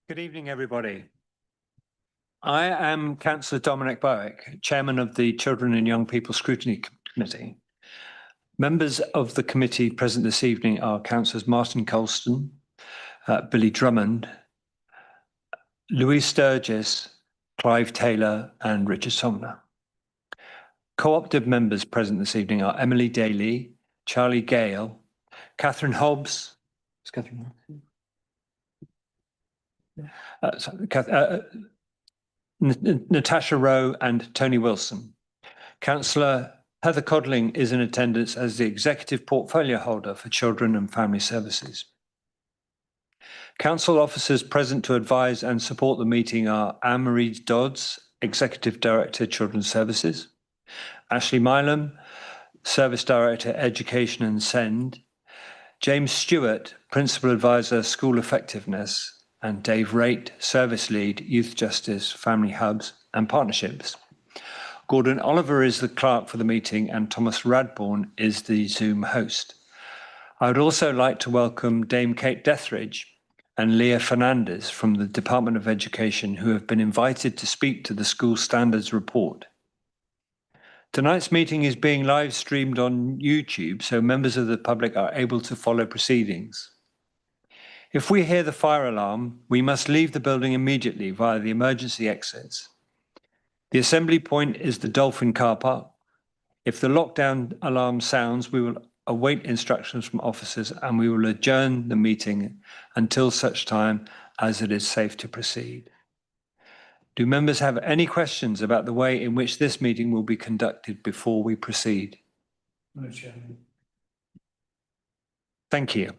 Good evening, everybody. I am Councillor Dominic Bowick, Chairman of the Children and Young People Scrutiny Committee. Members of the committee present this evening are Councillors Martin Colston, Billy Drummond, Louise Sturgis, Clive Taylor and Richard Somner. Co-opted members present this evening are Emily Daly, Charlie Gale, Catherine Hobbs, Natasha Rowe and Tony Wilson. Councillor Heather Codling is in attendance as the Executive Portfolio Holder for Children and Family Services. Council officers present to advise and support the meeting are Anne-Marie Dodds, Executive Director, Children's Services, Ashley Milam, Service Director, Education and SEND, James Stewart, Principal Advisor, School Effectiveness, and Dave Raitt, Service Lead, Youth Justice, Family Hubs and Partnerships. Gordon Oliver is the clerk for the meeting and Thomas Radbourne is the Zoom host. I would also like to welcome Dame Kate Dethridge and Leah Fernandez from the Department of Education, who have been invited to speak to the School Standards Report. Tonight's meeting is being live streamed on YouTube, so members of the public are able to follow proceedings. If we hear the fire alarm, we must leave the building immediately via the emergency exits. The assembly point is the Dolphin car park. If the lockdown alarm sounds, we will await instructions from officers and we will adjourn the meeting until such time as it is safe to proceed. Do members have any questions about the way in which this meeting will be conducted before we proceed? No, Chairman. Thank you.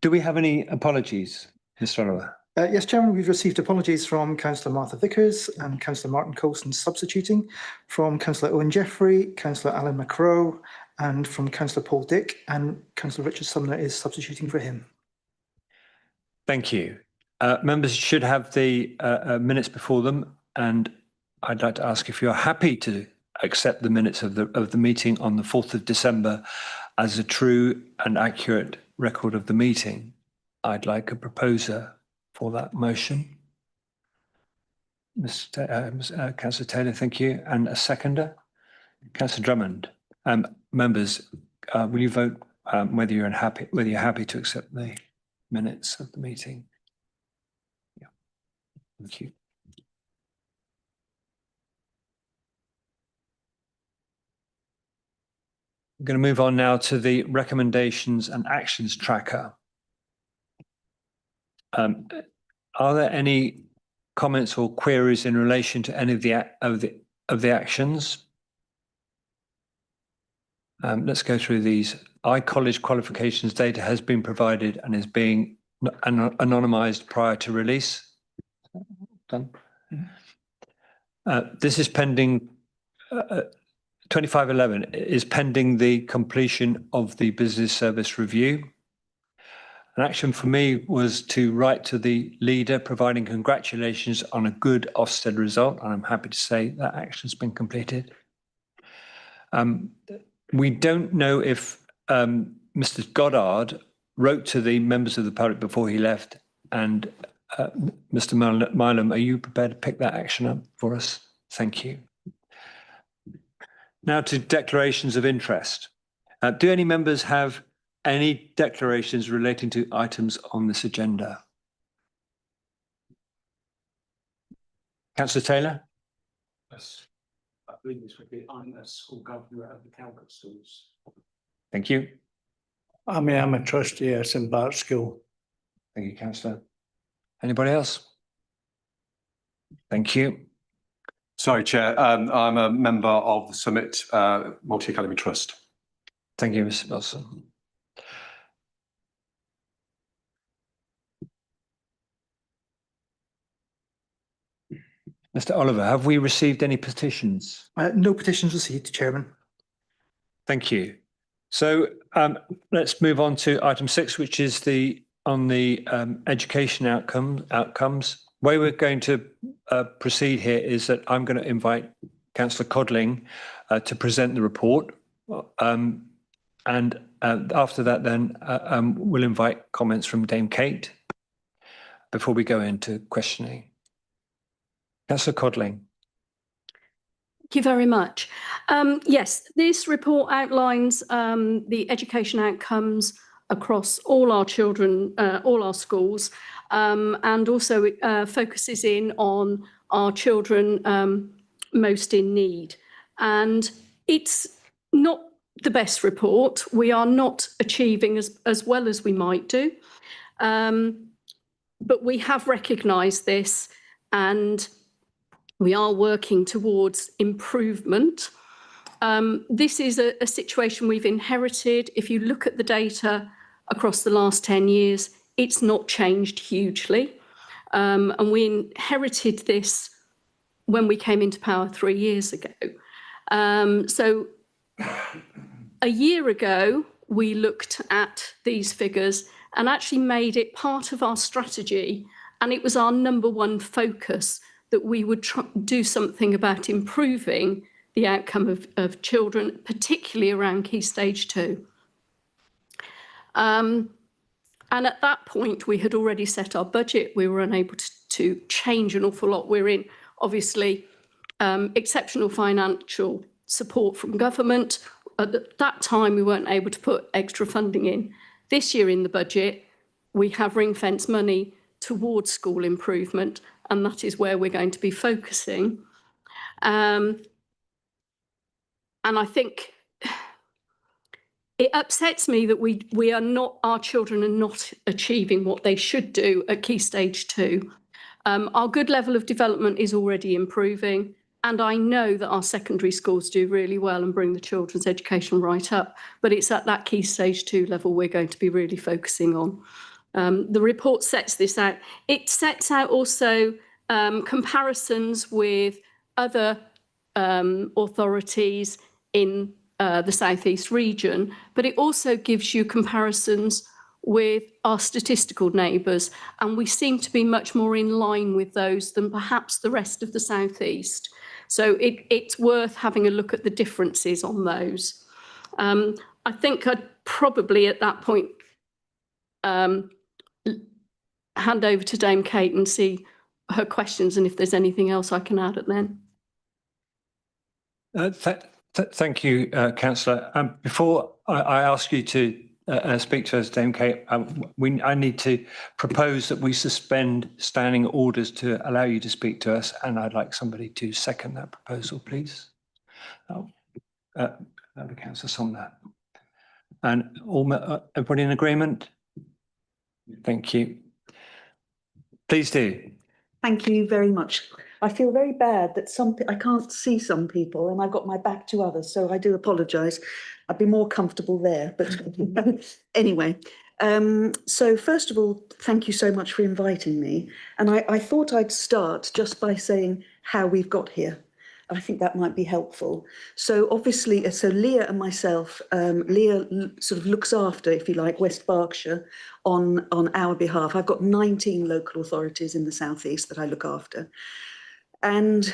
Do we have any apologies, Mr. Oliver? Yes, Chairman, we've received apologies from Councillor Martha Vickers and Councillor Martin Colston substituting, from Councillor Owen Jeffrey, Councillor Alan McCrow, and from Councillor Paul Dick, and Councillor Richard Sumner is substituting for him. Thank you. Members should have the minutes before them, and I'd like to ask if you're happy to accept the minutes of the meeting on the 4th of December as a true and accurate record of the meeting. I'd like a proposer for that motion. Councillor Taylor, thank you. And a seconder? Councillor Drummond. Members, will you vote whether you're happy to accept the minutes of the meeting? Yeah. Thank you. I'm going to move on now to the recommendations and actions tracker. Are there any comments or queries in relation to any of the actions? Let's go through these. iCollege qualifications data has been provided and is being anonymized prior to release. Done. This is pending. 2511 is pending the completion of the business service review. An action for me was to write to the leader providing congratulations on a good Ofsted result, and I'm happy to say that action's been completed. We don't know if Mr. Goddard wrote to the members of the public before he left, and Mr. Milam, are you prepared to pick that action up for us? Thank you. Now to declarations of interest. Do any members have any declarations relating to items on this agenda? Councillor Taylor? Yes, I believe this would be, I'm a school governor at the Calcutta schools. Thank you. I'm a trustee at St Bart's School. Thank you, Councillor. Anybody else? Thank you. Sorry, Chair. I'm a member of the Summit Multi-Academy Trust. Thank you, Mr. Wilson. Mr. Oliver, have we received any petitions? No petitions received, Chairman. Thank you. So let's move on to item 6, which is on the education outcomes. The way we're going to proceed here is that I'm going to invite Councillor Codling to present the report. And after that, then we'll invite comments from Dame Kate before we go into questioning. Councillor Codling. Thank you very much. Yes, this report outlines the education outcomes across all our children, all our schools, and also focuses in on our children most in need. And it's not the best report. We are not achieving as well as we might do. But we have recognised this, and we are working towards improvement. This is a situation we've inherited. If you look at the data across the last 10 years, it's not changed hugely. And we inherited this when we came into power 3 years ago. So a year ago, we looked at these figures and actually made it part of our strategy. And it was our #1 focus that we would do something about improving the outcome of children, particularly around Key Stage 2. And at that point, we had already set our budget. We were unable to change an awful lot. We're in, obviously, exceptional financial support from government. At that time, we weren't able to put extra funding in. This year in the budget, we have ring-fence money towards school improvement, and that is where we're going to be focusing. And I think it upsets me that our children are not achieving what they should do at Key Stage 2. Our good level of development is already improving, and I know that our secondary schools do really well and bring the children's education right up, but it's at that Key Stage 2 level we're going to be really focusing on. The report sets this out. It sets out also comparisons with other authorities in the South East region, but it also gives you comparisons with our statistical neighbours, and we seem to be much more in line with those than perhaps the rest of the South East. So it's worth having a look at the differences on those. I think I'd probably at that point hand over to Dame Kate and see her questions, and if there's anything else I can add at then. Thank you, Councillor. Before I ask you to speak to us, Dame Kate, I need to propose that we suspend standing orders to allow you to speak to us, and I'd like somebody to second that proposal, please. Councillor Somner. And everybody in agreement? Thank you. Please do. Thank you very much. I feel very bad that I can't see some people and I've got my back to others, so I do apologise. I'd be more comfortable there, but anyway. So first of all, thank you so much for inviting me. And I thought I'd start just by saying how we've got here. I think that might be helpful. So obviously, so Leah and myself, Leah sort of looks after, if you like, West Berkshire on our behalf. I've got 19 local authorities in the South East that I look after. And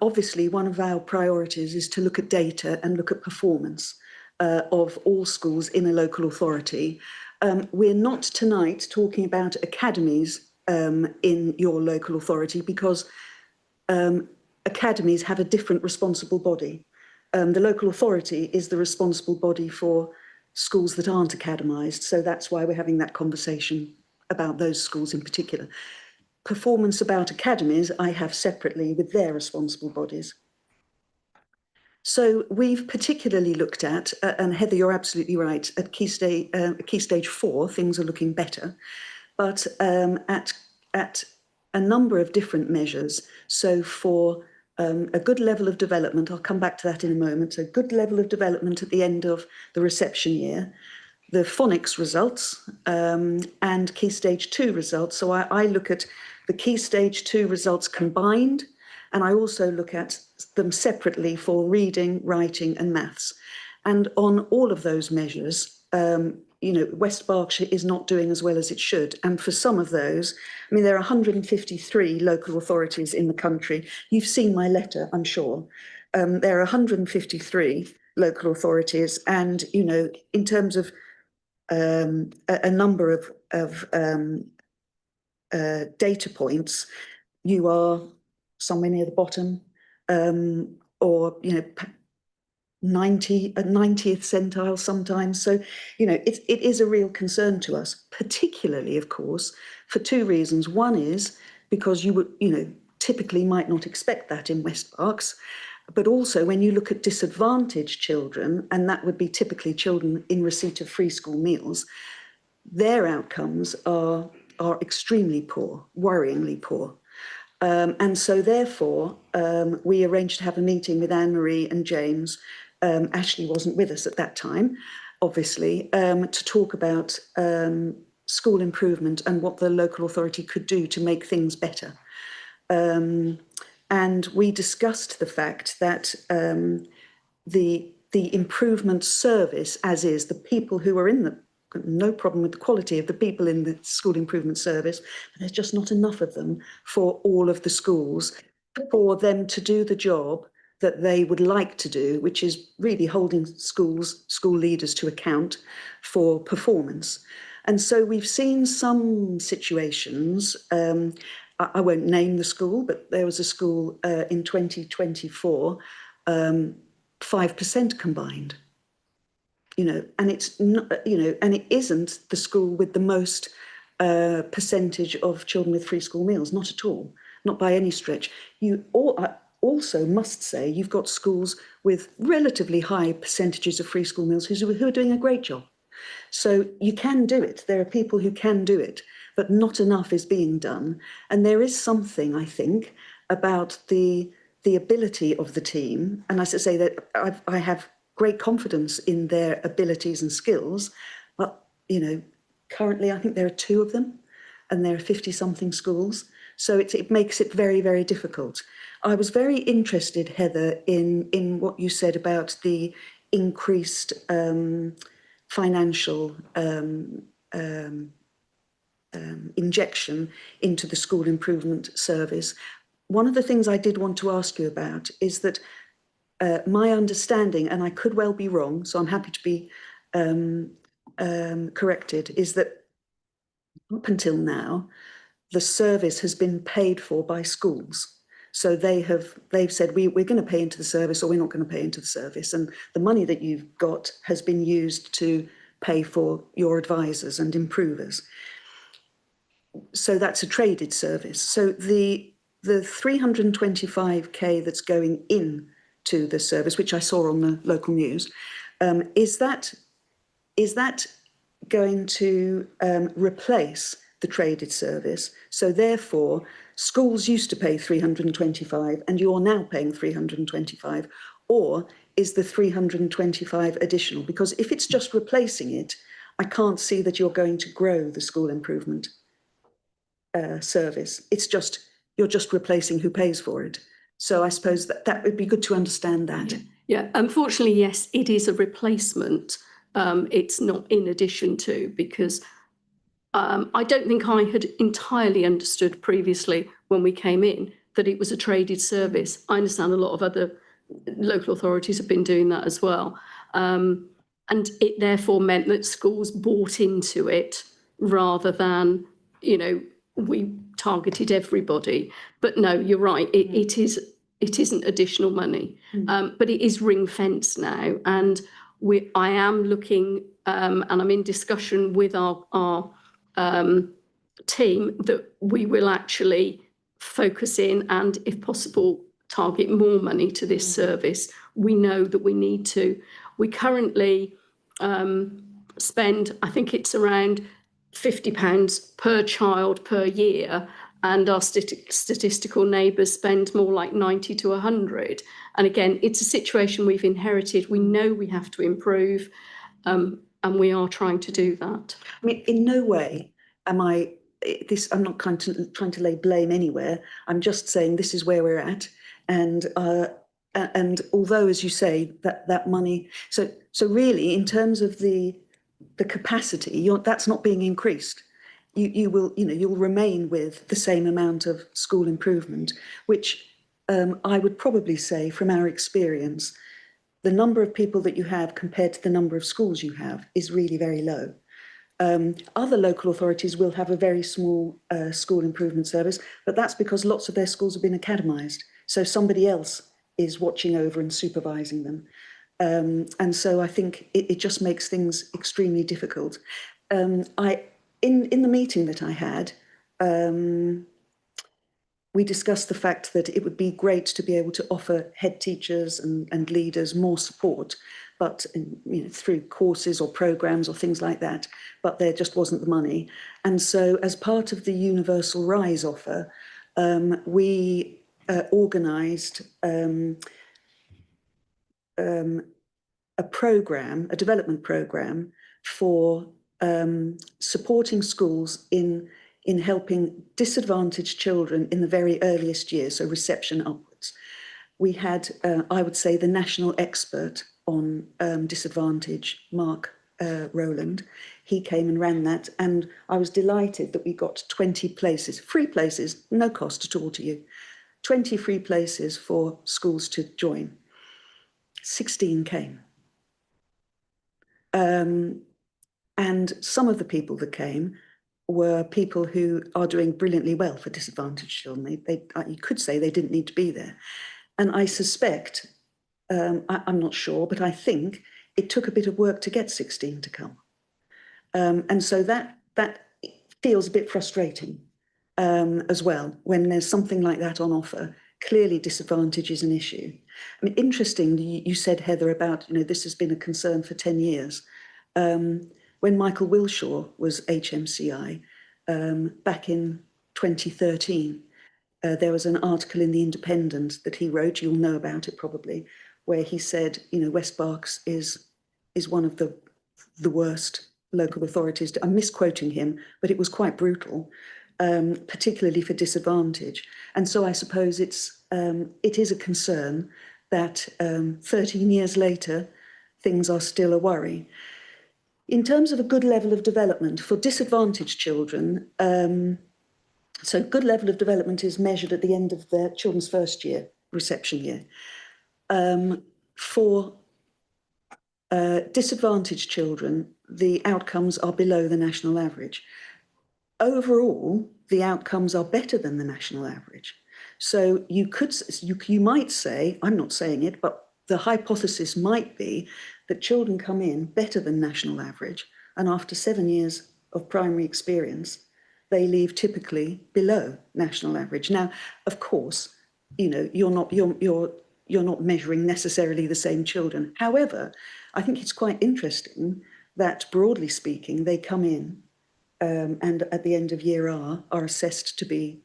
obviously, one of our priorities is to look at data and look at performance of all schools in a local authority. We're not tonight talking about academies in your local authority because academies have a different responsible body. The local authority is the responsible body for schools that aren't academised. So that's why we're having that conversation about those schools in particular. Performance about academies I have separately with their responsible bodies. So we've particularly looked at, and Heather, you're absolutely right, at Key Stage 4, things are looking better, but at a number of different measures. So for a good level of development, I'll come back to that in a moment, so good level of development at the end of the reception year, the phonics results and Key Stage 2 results. So I look at the Key Stage 2 results combined, and I also look at them separately for reading, writing and maths. And on all of those measures, you know, West Berkshire is not doing as well as it should. And for some of those, I mean, there are 153 local authorities in the country. You've seen my letter, I'm sure. There are 153 local authorities. And, you know, in terms of a number of data points, you are somewhere near the bottom, or, you know, 90th centile sometimes. So, you know, it is a real concern to us, particularly, of course, for two reasons. One is because you would, you know, typically might not expect that in West Berks, but also when you look at disadvantaged children, and that would be typically children in receipt of free school meals, their outcomes are extremely poor, worryingly poor. And so therefore, we arranged to have a meeting with Anne-Marie and James. Ashley wasn't with us at that time, obviously, to talk about school improvement and what the local authority could do to make things better. And we discussed the fact that the improvement service, as is, the people who are in the, no problem with the quality of the people in the school improvement service, but there's just not enough of them for all of the schools, for them to do the job that they would like to do, which is really holding school leaders to account for performance. And so we've seen some situations, I won't name the school, but there was a school in 2024, 5% combined. You know, and it's not, you know, and it isn't the school with the most percentage of children with free school meals, not at all, not by any stretch. You also must say you've got schools with relatively high percentages of free school meals who are doing a great job. So you can do it. There are people who can do it, but not enough is being done. And there is something, I think, about the ability of the team. And as I say, that I have great confidence in their abilities and skills, but, you know, currently I think there are 2 of them and there are 50-something schools. So it makes it very, very difficult. I was very interested, Heather, in what you said about the increased financial injection into the school improvement service. One of the things I did want to ask you about is that my understanding, and I could well be wrong, so I'm happy to be corrected, is that up until now, the service has been paid for by schools. So they've said, we're going to pay into the service or we're not going to pay into the service. And the money that you've got has been used to pay for your advisors and improvers. So that's a traded service. So the 325k that's going in to the service, which I saw on the local news, is that going to replace the traded service? So therefore, schools used to pay 325 and you're now paying 325, or is the 325 additional? Because if it's just replacing it, I can't see that you're going to grow the school improvement service. It's just, you're just replacing who pays for it. So I suppose that would be good to understand that. Yeah, unfortunately, yes, it is a replacement. It's not in addition to, because I don't think I had entirely understood previously when we came in that it was a traded service. I understand a lot of other local authorities have been doing that as well. And it therefore meant that schools bought into it rather than, you know, we targeted everybody. But no, you're right, it isn't additional money, but it is ring fenced now. And I am looking, and I'm in discussion with our team that we will actually focus in and, if possible, target more money to this service. We know that we need to. We currently spend, I think it's around £50 per child per year, and our statistical neighbours spend more like 90 to 100. And again, it's a situation we've inherited. We know we have to improve, and we are trying to do that. I mean, in no way am I'm not trying to lay blame anywhere. I'm just saying this is where we're at. And although, as you say, that money, so really in terms of the capacity, that's not being increased. You'll remain with the same amount of school improvement, which I would probably say from our experience the number of people that you have compared to the number of schools you have is really very low. Other local authorities will have a very small school improvement service, but that's because lots of their schools have been academised. So somebody else is watching over and supervising them. And so I think it just makes things extremely difficult. In the meeting that I had, we discussed the fact that it would be great to be able to offer head teachers and leaders more support, but through courses or programmes or things like that, but there just wasn't the money. And so as part of the Universal Rise offer, we organised a development programme for supporting schools in helping disadvantaged children in the very earliest years, so reception upwards. We had, I would say, the national expert on disadvantage, Mark Rowland. He came and ran that, and I was delighted that we got 20 places, free places, no cost at all to you, 20 free places for schools to join. 16 came. And some of the people that came were people who are doing brilliantly well for disadvantaged children. You could say they didn't need to be there. And I suspect, I'm not sure, but I think it took a bit of work to get 16 to come. And so that feels a bit frustrating as well, when there's something like that on offer. Clearly disadvantage is an issue. I mean, interestingly, you said, Heather, about, this has been a concern for 10 years. When Michael Wilshaw was HMCI, back in 2013, there was an article in The Independent that he wrote, you'll know about it probably, where he said, West Berks is one of the worst local authorities. I'm misquoting him, but it was quite brutal, particularly for disadvantage. And so I suppose it is a concern that 13 years later, things are still a worry. In terms of a good level of development for disadvantaged children, so good level of development is measured at the end of their children's first year, reception year. For disadvantaged children, the outcomes are below the national average. Overall, the outcomes are better than the national average. So you might say, I'm not saying it, but the hypothesis might be that children come in better than national average, and after 7 years of primary experience, they leave typically below national average. Now, of course, you're not measuring necessarily the same children. However, I think it's quite interesting that, broadly speaking, they come in and at the end of year R are assessed to be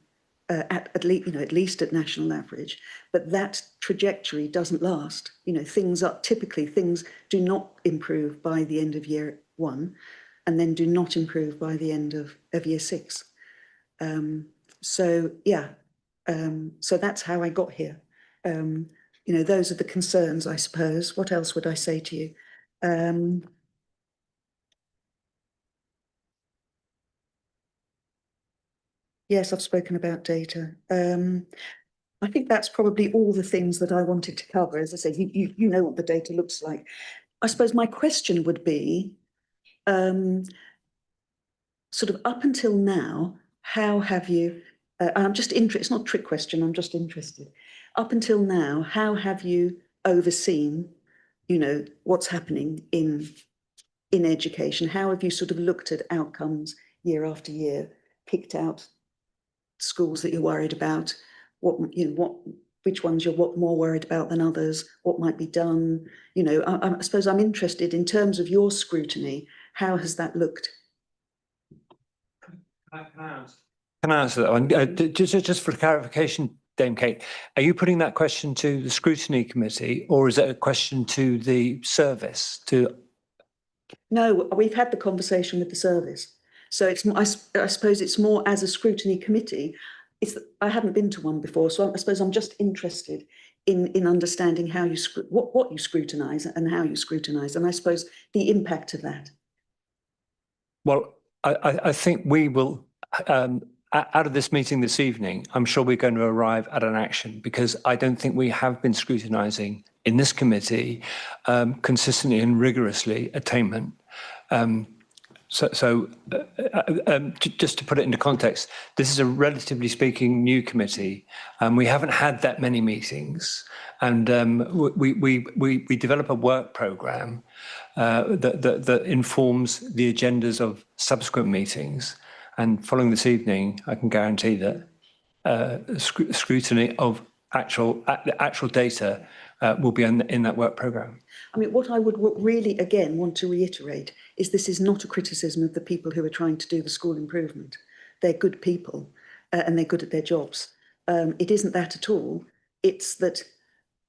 at least at national average, but that trajectory doesn't last. Things do not improve by the end of year 1, and then do not improve by the end of year 6. So that's how I got here. Those are the concerns, I suppose. What else would I say to you? Yes, I've spoken about data. I think that's probably all the things that I wanted to cover. As I said, you know what the data looks like. I suppose my question would be, sort of up until now, how have you, I'm just interested, it's not a trick question, I'm just interested. Up until now, how have you overseen, what's happening in education? How have you sort of looked at outcomes year after year, picked out schools that you're worried about, which ones you're more worried about than others, what might be done? I suppose I'm interested in terms of your scrutiny, how has that looked? Can I answer that one? Just for clarification, Dame Kate, are you putting that question to the Scrutiny Committee, or is it a question to the service? No, we've had the conversation with the service. So I suppose it's more as a Scrutiny Committee. I haven't been to one before, so I suppose I'm just interested in understanding how you what you scrutinise and how you scrutinise, and I suppose the impact of that. Well, I think we will, out of this meeting this evening, I'm sure we're going to arrive at an action, because I don't think we have been scrutinising in this committee consistently and rigorously attainment. Just to put it into context, this is a relatively speaking new committee, and we haven't had that many meetings. And we develop a work programme that informs the agendas of subsequent meetings. And following this evening, I can guarantee that scrutiny of actual data will be in that work programme. I mean, what I would really, again, want to reiterate is this is not a criticism of the people who are trying to do the school improvement. They're good people and they're good at their jobs. It isn't that at all. It's that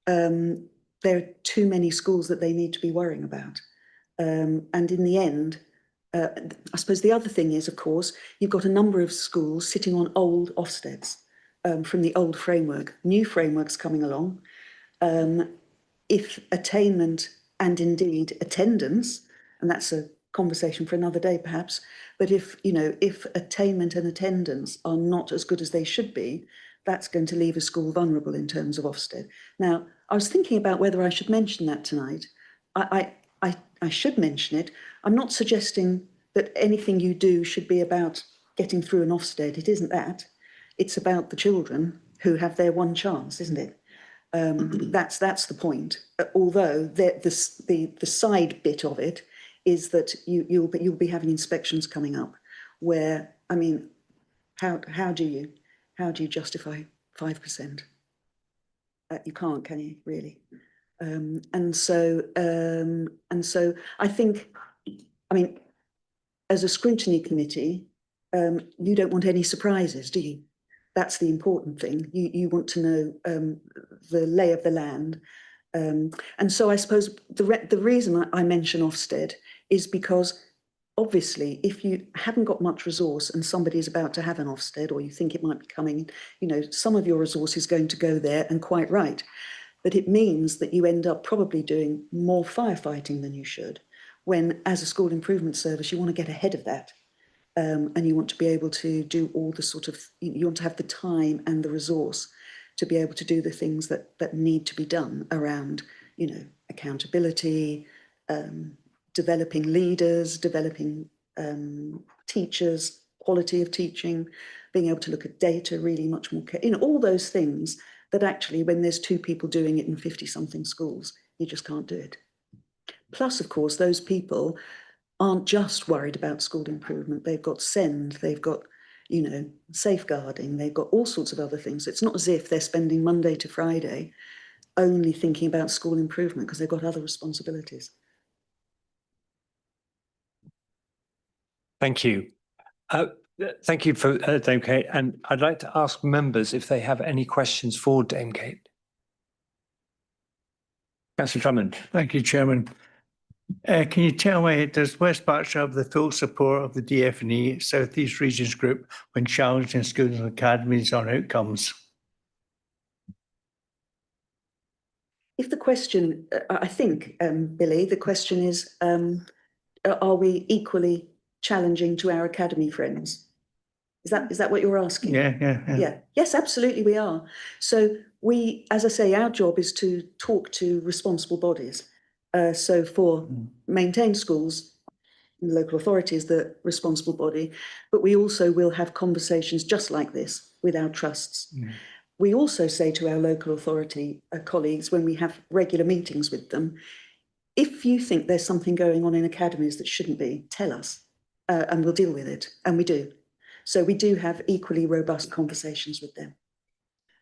there are too many schools that they need to be worrying about. And in the end, I suppose the other thing is, of course, you've got a number of schools sitting on old Ofsteds from the old framework, new frameworks coming along. If attainment and indeed attendance, and that's a conversation for another day perhaps, but if attainment and attendance are not as good as they should be, that's going to leave a school vulnerable in terms of Ofsted. Now, I was thinking about whether I should mention that tonight. I should mention it. I'm not suggesting that anything you do should be about getting through an Ofsted. It isn't that. It's about the children who have their one chance, isn't it? That's the point. Although the side bit of it is that you'll be having inspections coming up, where, I mean, how do you justify 5%? You can't, can you, really? And so I think, I mean, as a scrutiny committee, you don't want any surprises, do you? That's the important thing. You want to know the lay of the land. And so I suppose the reason I mention Ofsted is because obviously if you haven't got much resource and somebody is about to have an Ofsted, or you think it might be coming, some of your resource is going to go there, and quite right. But it means that you end up probably doing more firefighting than you should, when as a school improvement service, you want to get ahead of that. And you want to be able to do all the sort of, you want to have the time and the resource to be able to do the things that need to be done around, accountability, developing leaders, developing teachers, quality of teaching, being able to look at data really much more, all those things that actually when there's 2 people doing it in 50-something schools, you just can't do it. Plus, of course, those people aren't just worried about school improvement. They've got SEND, they've got, safeguarding, they've got all sorts of other things. It's not as if they're spending Monday to Friday only thinking about school improvement, because they've got other responsibilities. Thank you. Thank you for Dame Kate. And I'd like to ask members if they have any questions for Dame Kate. Councillor Drummond. Thank you, Chairman. Can you tell me, does West Berkshire have the full support of the DFE South East Regions Group when challenging schools and academies on outcomes? If the question, I think, Billy, the question is, are we equally challenging to our academy friends? Is that what you're asking? Yeah. Yes, absolutely we are. So we, as I say, our job is to talk to responsible bodies. So for maintained schools, the local authority is the responsible body, but we also will have conversations just like this with our trusts. We also say to our local authority colleagues, when we have regular meetings with them, if you think there's something going on in academies that shouldn't be, tell us and we'll deal with it. And we do. So we do have equally robust conversations with them.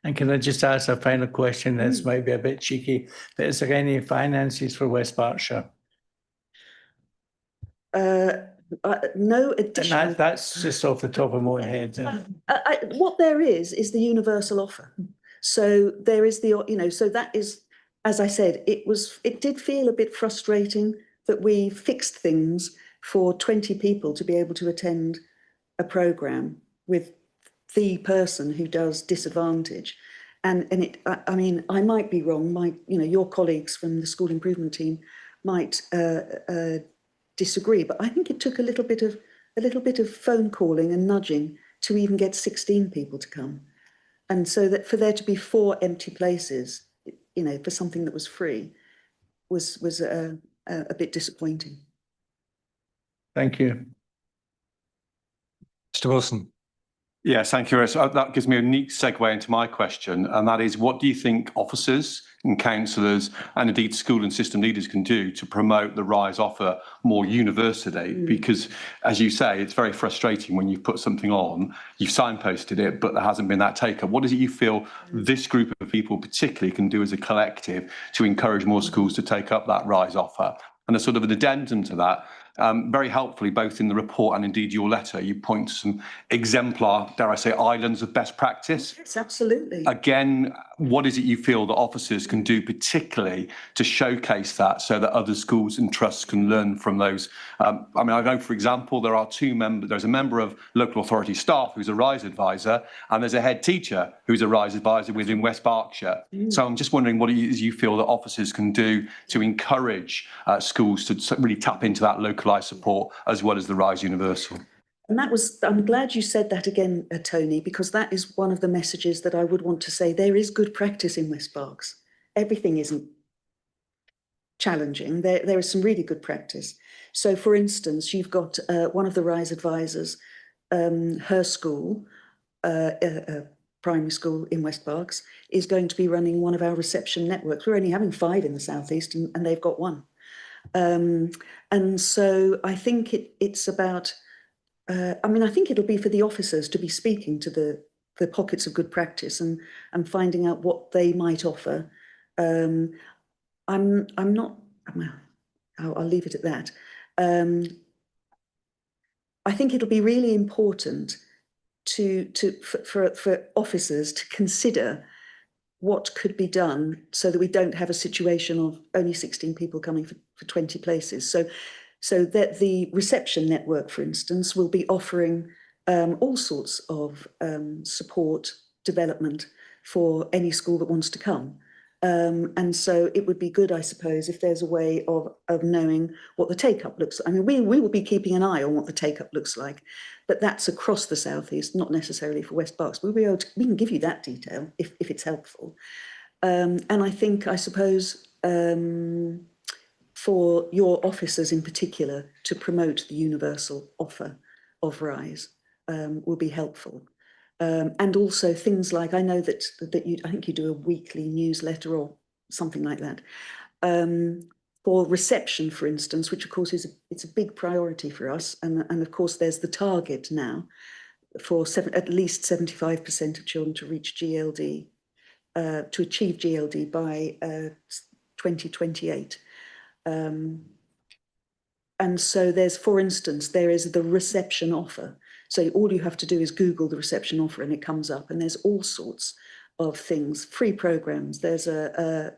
And can I just ask a final question? This might be a bit cheeky, but is there any finances for West Berkshire? No additional. And that's just off the top of my head. What there is the universal offer. So there is so that is, as I said, it did feel a bit frustrating that we fixed things for 20 people to be able to attend a programme with the person who does disadvantage. And I mean, I might be wrong. Your colleagues from the school improvement team might disagree, but I think it took a little bit of phone calling and nudging to even get 16 people to come. And so that for there to be 4 empty places, for something that was free was a bit disappointing. Thank you. Mr. Wilson. Yes, thank you. So that gives me a neat segue into my question, and that is, what do you think officers and counsellors and indeed school and system leaders can do to promote the RISE offer more universally? Because, as you say, it's very frustrating when you've put something on, you've signposted it, but there hasn't been that take-up. What is it you feel this group of people particularly can do as a collective to encourage more schools to take up that RISE offer? And a sort of an addendum to that, very helpfully, both in the report and indeed your letter, you point to some exemplar, dare I say, islands of best practice. Yes, absolutely. Again, what is it you feel that officers can do particularly to showcase that so that other schools and trusts can learn from those? I know, for example, there's a member of local authority staff who's a RISE advisor, and there's a head teacher who's a RISE advisor within West Berkshire. So I'm just wondering what it is you feel that officers can do to encourage schools to really tap into that localised support as well as the RISE Universal. And I'm glad you said that again, Tony, because that is one of the messages that I would want to say. There is good practice in West Berks. Everything isn't challenging. There is some really good practice. So, for instance, you've got one of the RISE advisors, her school, primary school in West Berks, is going to be running one of our reception networks. We're only having 5 in the southeast, and they've got 1. And so I think it's about, I think it'll be for the officers to be speaking to the pockets of good practice and finding out what they might offer. I'll leave it at that. I think it'll be really important for officers to consider what could be done so that we don't have a situation of only 16 people coming for 20 places. So that the reception network, for instance, will be offering all sorts of support development for any school that wants to come. And so it would be good, I suppose, if there's a way of knowing what the take-up looks like. I mean, we will be keeping an eye on what the take-up looks like, but that's across the southeast, not necessarily for West Berks. We can give you that detail if it's helpful. And I suppose, for your officers in particular to promote the universal offer of RISE will be helpful. And also things like, I know that I think you do a weekly newsletter or something like that. For reception, for instance, which of course it's a big priority for us. And of course there's the target now for at least 75% of children to reach GLD, to achieve GLD by 2028. And so for instance, there is the reception offer. So all you have to do is Google the reception offer and it comes up, and there's all sorts of things, free programs. There's a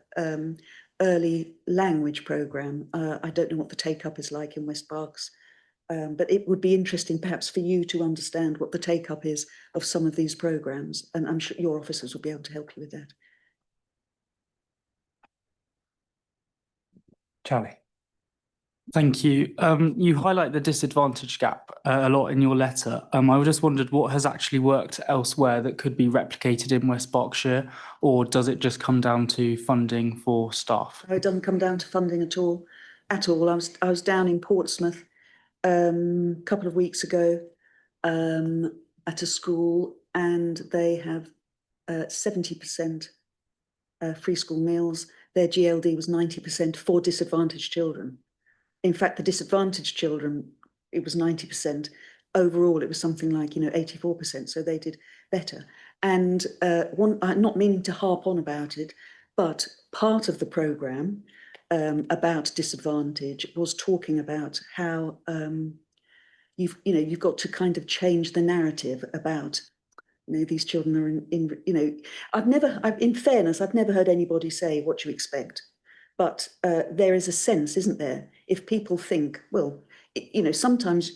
early language program. I don't know what the take-up is like in West Berks, but it would be interesting perhaps for you to understand what the take-up is of some of these programs, and I'm sure your officers will be able to help you with that. Charlie. Thank you. You highlight the disadvantage gap a lot in your letter. I just wondered what has actually worked elsewhere that could be replicated in West Berkshire, or does it just come down to funding for staff? No, it doesn't come down to funding at all. I was down in Portsmouth a couple of weeks ago at a school, and they have 70% free school meals. Their GLD was 90% for disadvantaged children. In fact, the disadvantaged children, it was 90%. Overall, it was something like, 84%. So they did better. And not meaning to harp on about it, but part of the programme about disadvantage was talking about how you've got to kind of change the narrative about these children are in fairness, I've never heard anybody say what you expect. But there is a sense, isn't there? If people think, well, sometimes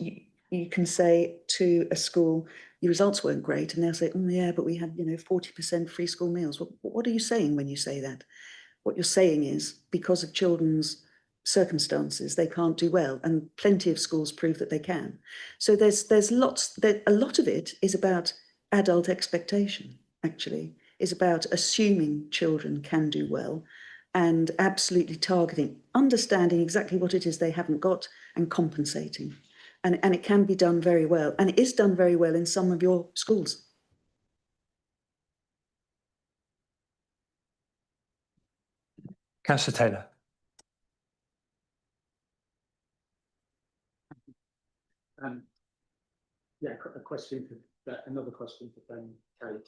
you can say to a school, your results weren't great, and they'll say, yeah, but we had, 40% free school meals. Well, what are you saying when you say that? What you're saying is, because of children's circumstances, they can't do well, and plenty of schools prove that they can. So a lot of it is about adult expectation, actually. is about assuming children can do well and absolutely targeting, understanding exactly what it is they haven't got and compensating. And it can be done very well. And it is done very well in some of your schools. Councillor Taylor. Yeah, a question for another question for Kate.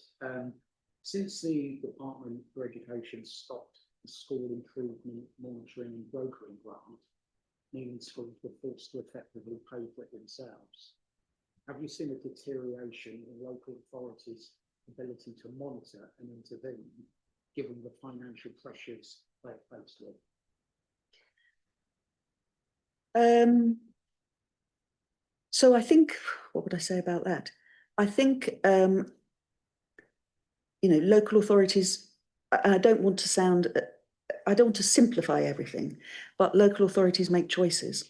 Since the Department for Education stopped the school improvement monitoring and brokering grant, meaning schools were forced to effectively pay for it themselves, have you seen a deterioration in local authorities' ability to monitor and intervene, given the financial pressures they're faced with? So I think, what would I say about that? I think, local authorities, and I don't want to simplify everything, but local authorities make choices,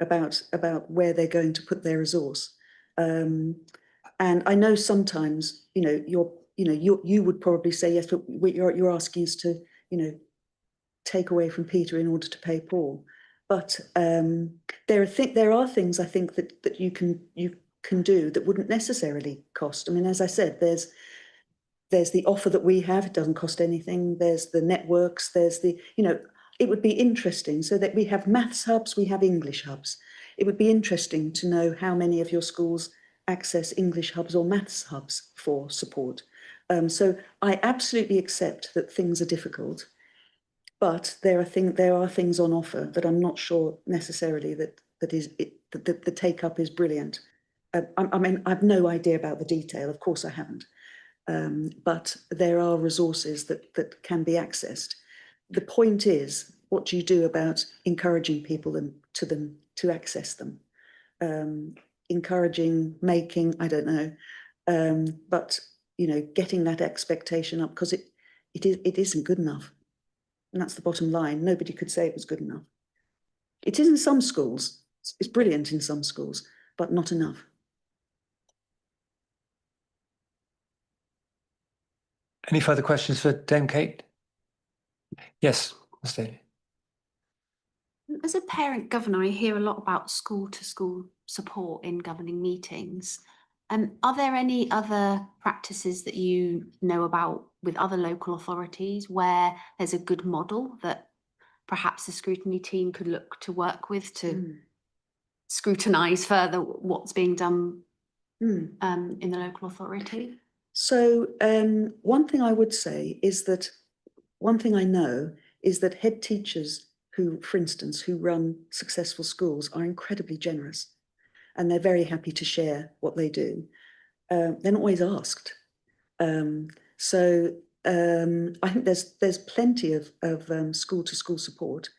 about where they're going to put their resource. And I know sometimes, you would probably say, yes, but you're asking us to, take away from Peter in order to pay Paul. But there are things I think that you can do that wouldn't necessarily cost. I mean, as I said, there's the offer that we have, it doesn't cost anything. There's the networks, there's the, it would be interesting so that we have maths hubs, we have English hubs. It would be interesting to know how many of your schools access English hubs or maths hubs for support. So I absolutely accept that things are difficult. But there are things on offer that I'm not sure necessarily that the take up is brilliant. I mean, I've no idea about the detail. Of course, I haven't. But there are resources that can be accessed. The point is, what do you do about encouraging people to access them? Encouraging, making, I don't know. But getting that expectation up, because it isn't good enough. And that's the bottom line. Nobody could say it was good enough. It is in some schools. It's brilliant in some schools, but not enough. Any further questions for Dame Kate? Yes, Stacey. As a parent governor, I hear a lot about school-to-school support in governing meetings. Are there any other practices that you know about with other local authorities where there's a good model that perhaps the scrutiny team could look to work with to scrutinise further what's being done in the local authority? So one thing I would say is that one thing I know is that head teachers who, for instance, who run successful schools are incredibly generous and they're very happy to share what they do. They're not always asked. So I think there's plenty of school-to-school support.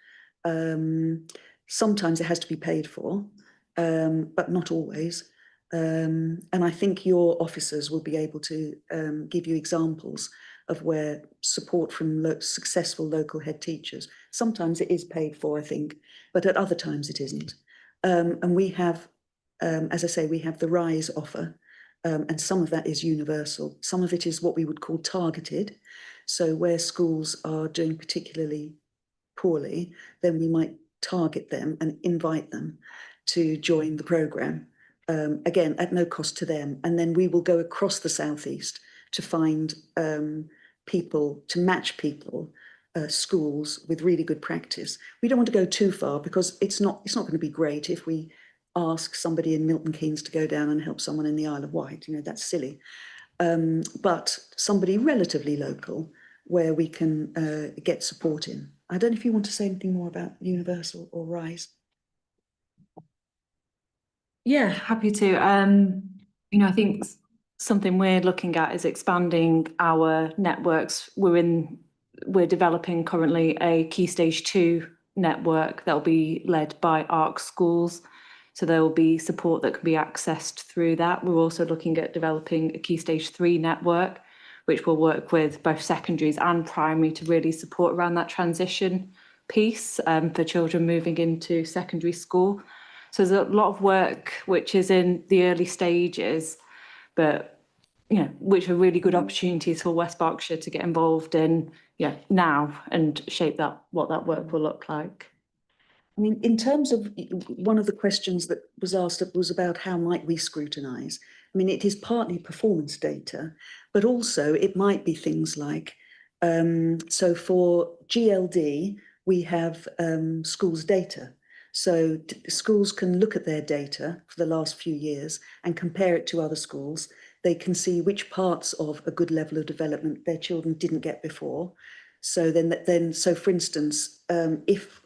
Sometimes it has to be paid for, but not always. And I think your officers will be able to give you examples of where support from successful local head teachers, sometimes it is paid for, I think, but at other times it isn't. And we have, as I say, we have the RISE offer, and some of that is universal. Some of it is what we would call targeted. So where schools are doing particularly poorly, then we might target them and invite them to join the programme. Again, at no cost to them. And then we will go across the southeast to find people, to match people, schools with really good practice. We don't want to go too far because it's not going to be great if we ask somebody in Milton Keynes to go down and help someone in the Isle of Wight. That's silly. But somebody relatively local where we can get support in. I don't know if you want to say anything more about Universal or RISE. Yeah, happy to. I think something we're looking at is expanding our networks. We're developing currently a Key Stage 2 network that will be led by ARC schools. So there will be support that can be accessed through that. We're also looking at developing a Key Stage 3 network, which will work with both secondaries and primary to really support around that transition piece for children moving into secondary school. So there's a lot of work which is in the early stages, but which are really good opportunities for West Berkshire to get involved in, now and shape what that work will look like. I mean, in terms of one of the questions that was asked was about how might we scrutinise. I mean, it is partly performance data, but also it might be things like, so for GLD, we have schools data. So schools can look at their data for the last few years and compare it to other schools. They can see which parts of a good level of development their children didn't get before. So so for instance, if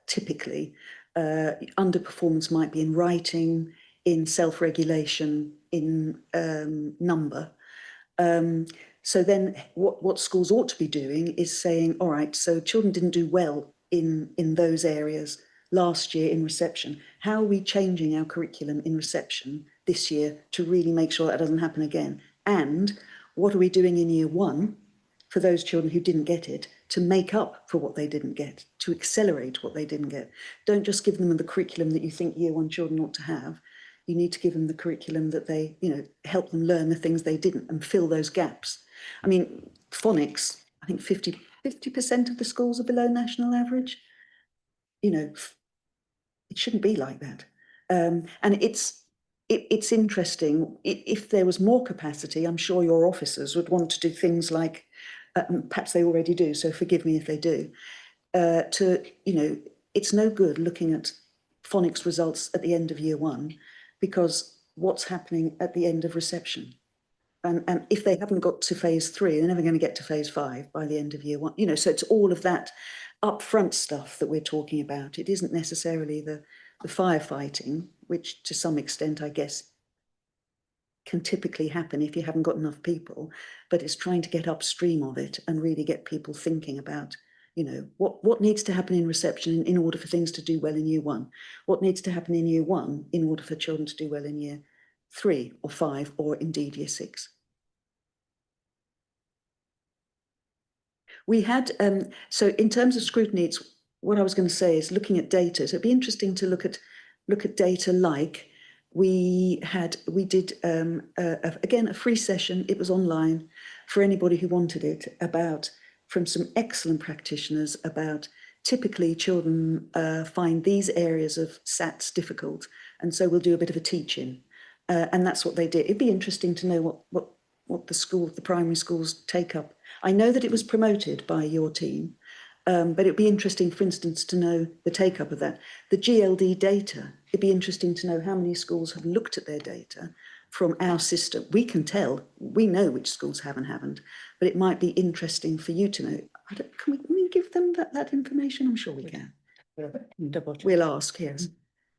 typically underperformance might be in writing, in self-regulation, in number. So then what schools ought to be doing is saying, all right, so children didn't do well in those areas last year in reception. How are we changing our curriculum in reception this year to really make sure that doesn't happen again? And what are we doing in year one for those children who didn't get it to make up for what they didn't get, to accelerate what they didn't get? Don't just give them the curriculum that you think year one children ought to have. You need to give them the curriculum that they, help them learn the things they didn't and fill those gaps. I mean, phonics, I think 50% of the schools are below national average. It shouldn't be like that. And it's interesting. If there was more capacity, I'm sure your officers would want to do things like, perhaps they already do, so forgive me if they do, it's no good looking at phonics results at the end of year one, because what's happening at the end of reception? And if they haven't got to phase 3, they're never going to get to phase 5 by the end of year one. So it's all of that upfront stuff that we're talking about. It isn't necessarily the firefighting, which to some extent, I guess, can typically happen if you haven't got enough people, but it's trying to get upstream of it and really get people thinking about, what needs to happen in reception in order for things to do well in year one? What needs to happen in year one in order for children to do well in year 3 or 5 or indeed year 6? We had, so in terms of scrutiny, it's what I was going to say is looking at data. So it'd be interesting to look at data like we did, again, a free session. It was online for anybody who wanted it, from some excellent practitioners about typically children find these areas of SATs difficult. And so we'll do a bit of a teach-in. And that's what they did. It'd be interesting to know what the primary schools take up. I know that it was promoted by your team, but it'd be interesting, for instance, to know the take up of that. The GLD data, it'd be interesting to know how many schools have looked at their data from our system. We can tell, we know which schools have and haven't, but it might be interesting for you to know. Can we give them that information? I'm sure we can. We'll ask, yes.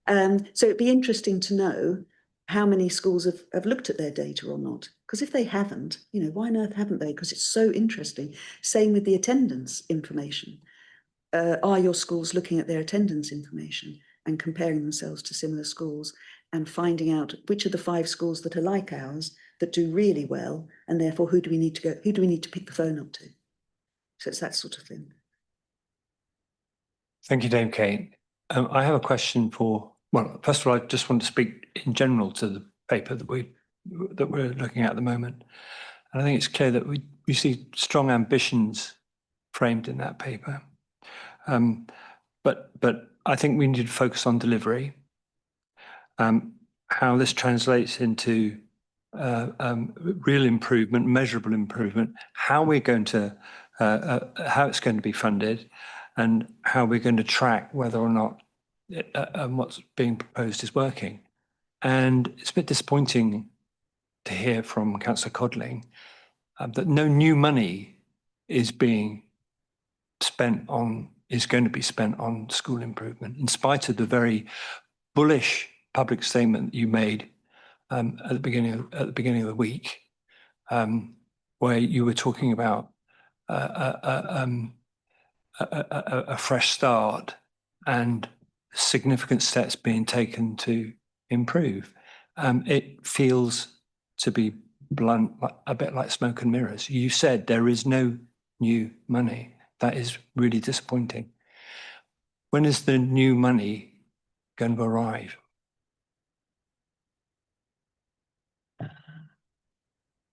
So it'd be interesting to know how many schools have looked at their data or not. Because if they haven't, why on earth haven't they? Because it's so interesting. Same with the attendance information. Are your schools looking at their attendance information and comparing themselves to similar schools and finding out which of the 5 schools that are like ours that do really well, and therefore who do we need to pick the phone up to? So it's that sort of thing. Thank you, Dame Kate. I have a question first of all, I just want to speak in general to the paper that we're looking at the moment. And I think it's clear that we see strong ambitions framed in that paper. But I think we need to focus on delivery, how this translates into real improvement, measurable improvement, how it's going to be funded, and how we're going to track whether or not what's being proposed is working. And it's a bit disappointing to hear from Councillor Codling that no new money is going to be spent on school improvement, in spite of the very bullish public statement you made at the beginning of the week, where you were talking about a fresh start and significant steps being taken to improve. It feels, to be blunt, a bit like smoke and mirrors. You said there is no new money. That is really disappointing. When is the new money going to arrive?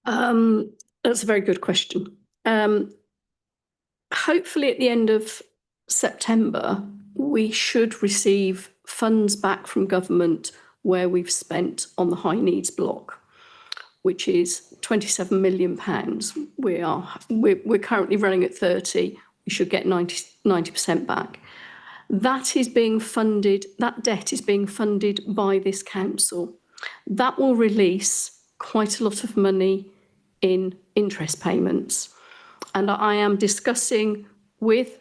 That's a very good question. Hopefully at the end of September, we should receive funds back from government where we've spent on the high needs block, which is £27 million. We're currently running at 30. We should get 90% back. That is being funded, that debt is being funded by this council. That will release quite a lot of money in interest payments. And I am discussing with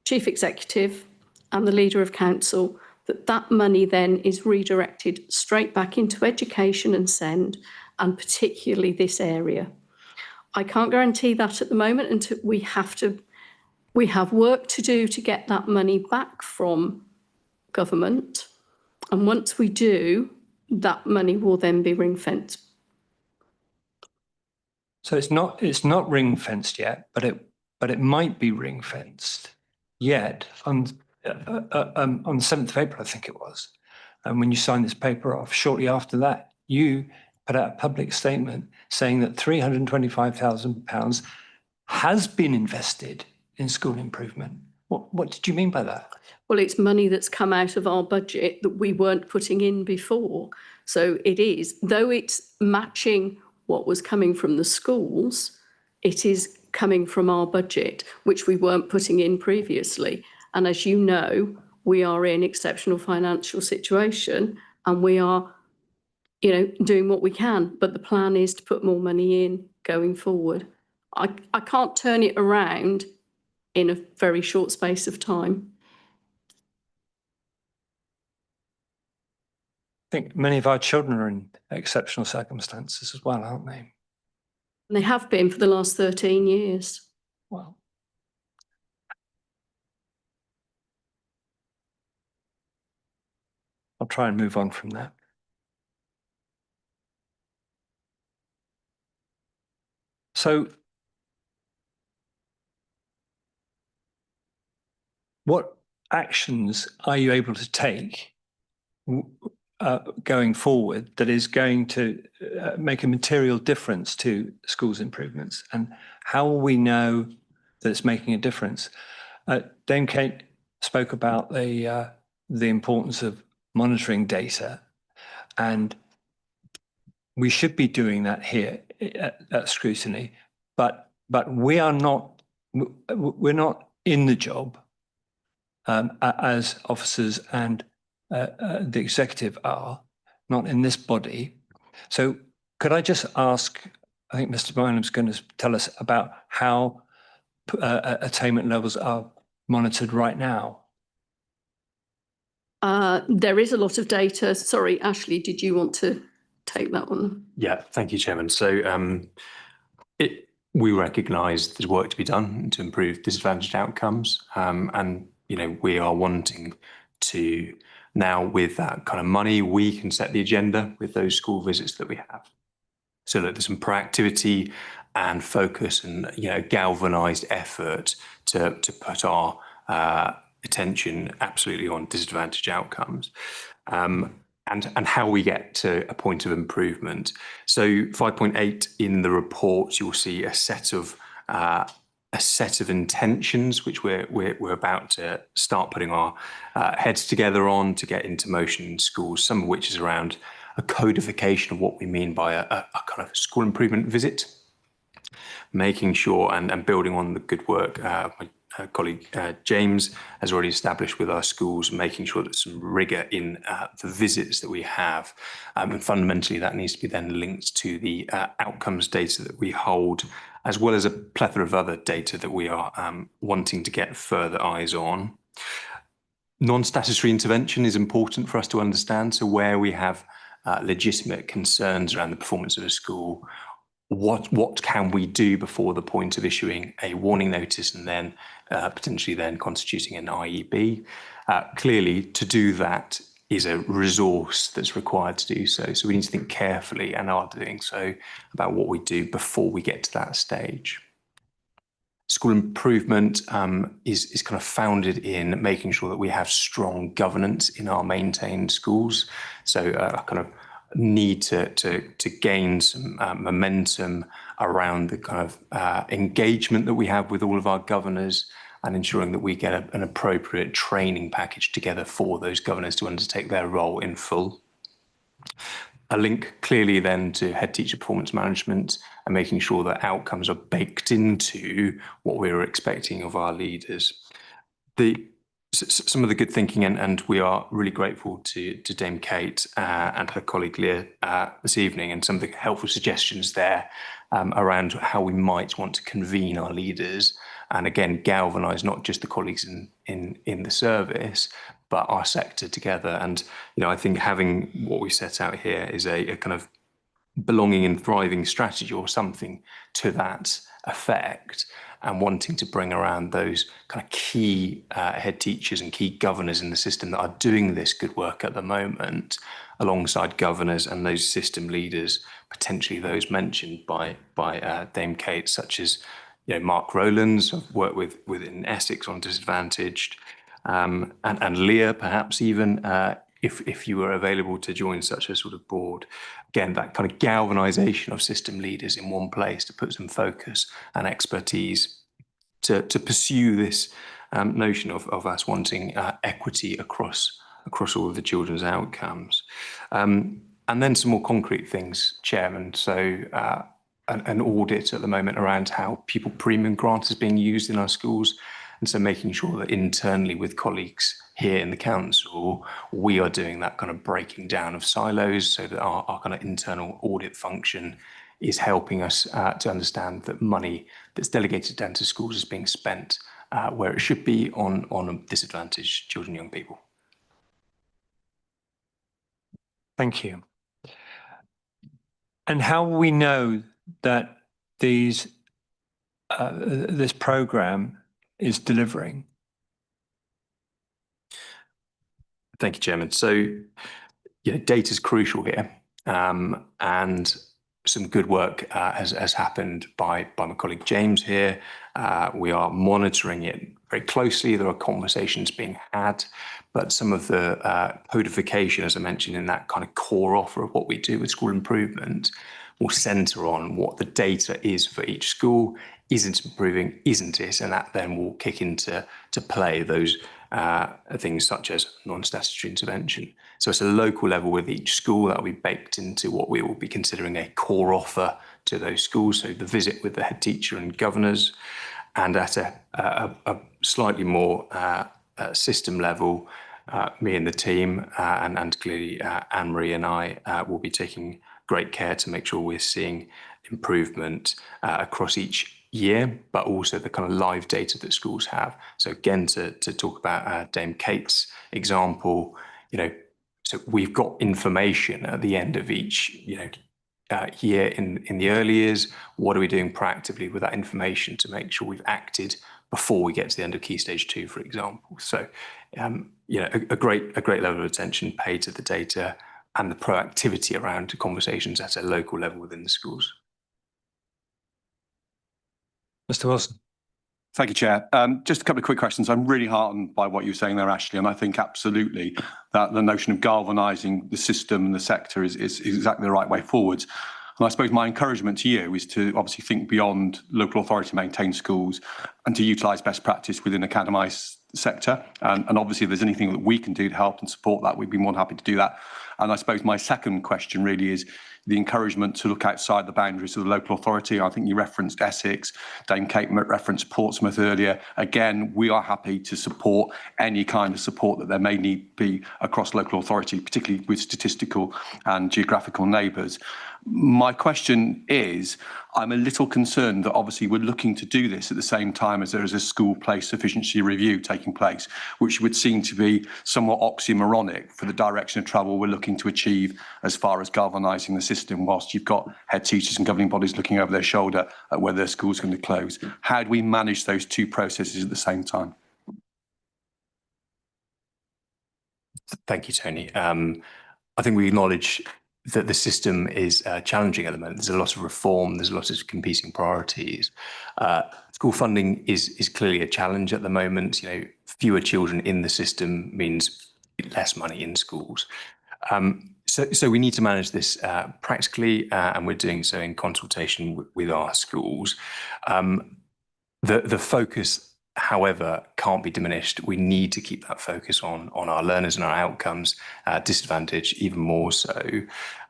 Chief Executive and the Leader of Council that money then is redirected straight back into education and SEND, and particularly this area. I can't guarantee that at the moment until we have work to do to get that money back from government. And once we do, that money will then be ring-fenced. So it's not ring-fenced yet, but it might be ring-fenced yet on the 7th of April, I think it was. And when you signed this paper off, shortly after that, you put out a public statement saying that £325,000 has been invested in school improvement. What did you mean by that? Well, it's money that's come out of our budget that we weren't putting in before. So it is, though it's matching what was coming from the schools, it is coming from our budget, which we weren't putting in previously. And as you know, we are in exceptional financial situation and we are, doing what we can, but the plan is to put more money in going forward. I can't turn it around in a very short space of time. I think many of our children are in exceptional circumstances as well, aren't they? And they have been for the last 13 years. Well, I'll try and move on from that. So, what actions are you able to take going forward that is going to make a material difference to schools' improvements? And how will we know that it's making a difference? Dame Kate spoke about the importance of monitoring data, and we should be doing that here at Scrutiny, but we're not in the job as officers, and the executive are not in this body. So could I just ask, I think Mr. Milam's going to tell us about how attainment levels are monitored right now. There is a lot of data. Sorry, Ashley, did you want to take that one? Yeah, thank you, Chairman. So we recognise there's work to be done to improve disadvantaged outcomes, and we are wanting to now, with that kind of money, we can set the agenda with those school visits that we have, so that there's some proactivity and focus and galvanised effort to put our attention absolutely on disadvantaged outcomes. And how we get to a point of improvement. So 5.8 in the report, you'll see a set of intentions which we're about to start putting our heads together on to get into motion in schools. Some of which is around a codification of what we mean by a kind of school improvement visit, making sure and building on the good work my colleague James has already established with our schools, making sure that some rigour in the visits that we have, and fundamentally that needs to be then linked to the outcomes data that we hold, as well as a plethora of other data that we are wanting to get further eyes on. Non-statutory intervention is important for us to understand. So where we have legitimate concerns around the performance of a school, what can we do before the point of issuing a warning notice and then potentially then constituting an IEB? Clearly, to do that is a resource that's required to do so. So we need to think carefully, and are doing so, about what we do before we get to that stage. School improvement is kind of founded in making sure that we have strong governance in our maintained schools. So a kind of need to gain some momentum around the kind of engagement that we have with all of our governors, and ensuring that we get an appropriate training package together for those governors to undertake their role in full. A link clearly then to head teacher performance management and making sure that outcomes are baked into what we're expecting of our leaders. Some of the good thinking, and we are really grateful to Dame Kate and her colleague Leah this evening, and some of the helpful suggestions there around how we might want to convene our leaders and again galvanise not just the colleagues in the service but our sector together. And I think having what we set out here is a kind of belonging and thriving strategy or something to that effect, and wanting to bring around those kind of key head teachers and key governors in the system that are doing this good work at the moment, alongside governors and those system leaders, potentially those mentioned by Dame Kate, such as Mark Rowlands, I've worked within Essex on disadvantaged, and Leah, perhaps even if you were available to join such a sort of board. Again, that kind of galvanisation of system leaders in one place to put some focus and expertise to pursue this notion of us wanting equity across all of the children's outcomes. And then some more concrete things, Chairman. So an audit at the moment around how pupil premium grant is being used in our schools. And so making sure that internally with colleagues here in the council, we are doing that kind of breaking down of silos, so that our kind of internal audit function is helping us to understand that money that's delegated down to schools is being spent where it should be on disadvantaged children and young people. Thank you. And how will we know that this programme is delivering? Thank you, Chairman. So, data is crucial here, and some good work has happened by my colleague James here. We are monitoring it very closely. There are conversations being had, but some of the codification, as I mentioned, in that kind of core offer of what we do with school improvement will centre on what the data is for each school. Is it improving? Isn't it? And that then will kick into play those things such as non-statutory intervention. So it's a local level with each school that will be baked into what we will be considering a core offer to those schools. So the visit with the head teacher and governors, and at a slightly more system level, me and the team, and clearly Anne-Marie and I will be taking great care to make sure we're seeing improvement across each year, but also the kind of live data that schools have. So again, to talk about Dame Kate's example, so we've got information at the end of each, year in the early years. What are we doing proactively with that information to make sure we've acted before we get to the end of Key Stage 2, for example? So, a great level of attention paid to the data and the proactivity around conversations at a local level within the schools. Mr. Wilson. Thank you, Chair. Just a couple of quick questions. I'm really heartened by what you were saying there, Ashley, and I think absolutely that the notion of galvanising the system and the sector is exactly the right way forwards. And I suppose my encouragement to you is to obviously think beyond local authority maintained schools and to utilise best practice within the academised sector. And obviously, if there's anything that we can do to help and support that, we'd be more than happy to do that. And I suppose my second question really is the encouragement to look outside the boundaries of the local authority. I think you referenced Essex, Dame Kate referenced Portsmouth earlier. Again, we are happy to support any kind of support that there may need be across local authority, particularly with statistical and geographical neighbours. My question is, I'm a little concerned that obviously we're looking to do this at the same time as there is a school place sufficiency review taking place, which would seem to be somewhat oxymoronic for the direction of travel we're looking to achieve as far as galvanising the system, whilst you've got head teachers and governing bodies looking over their shoulder at whether their school's going to close. How do we manage those two processes at the same time? Thank you, Tony. I think we acknowledge that the system is challenging at the moment. There's a lot of reform, there's a lot of competing priorities. School funding is clearly a challenge at the moment. Fewer children in the system means less money in schools. So we need to manage this practically, and we're doing so in consultation with our schools. The focus, however, can't be diminished. We need to keep that focus on our learners and our outcomes, disadvantage even more so.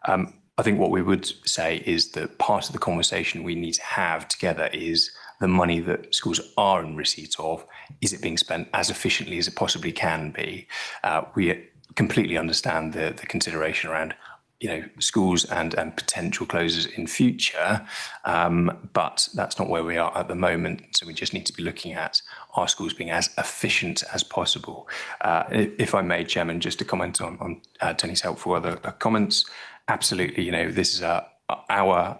I think what we would say is that part of the conversation we need to have together is the money that schools are in receipt of, is it being spent as efficiently as it possibly can be? We completely understand the consideration around, schools and potential closures in future, but that's not where we are at the moment. So we just need to be looking at our schools being as efficient as possible. If I may, Chairman, just to comment on Tony's helpful other comments. Absolutely, this is our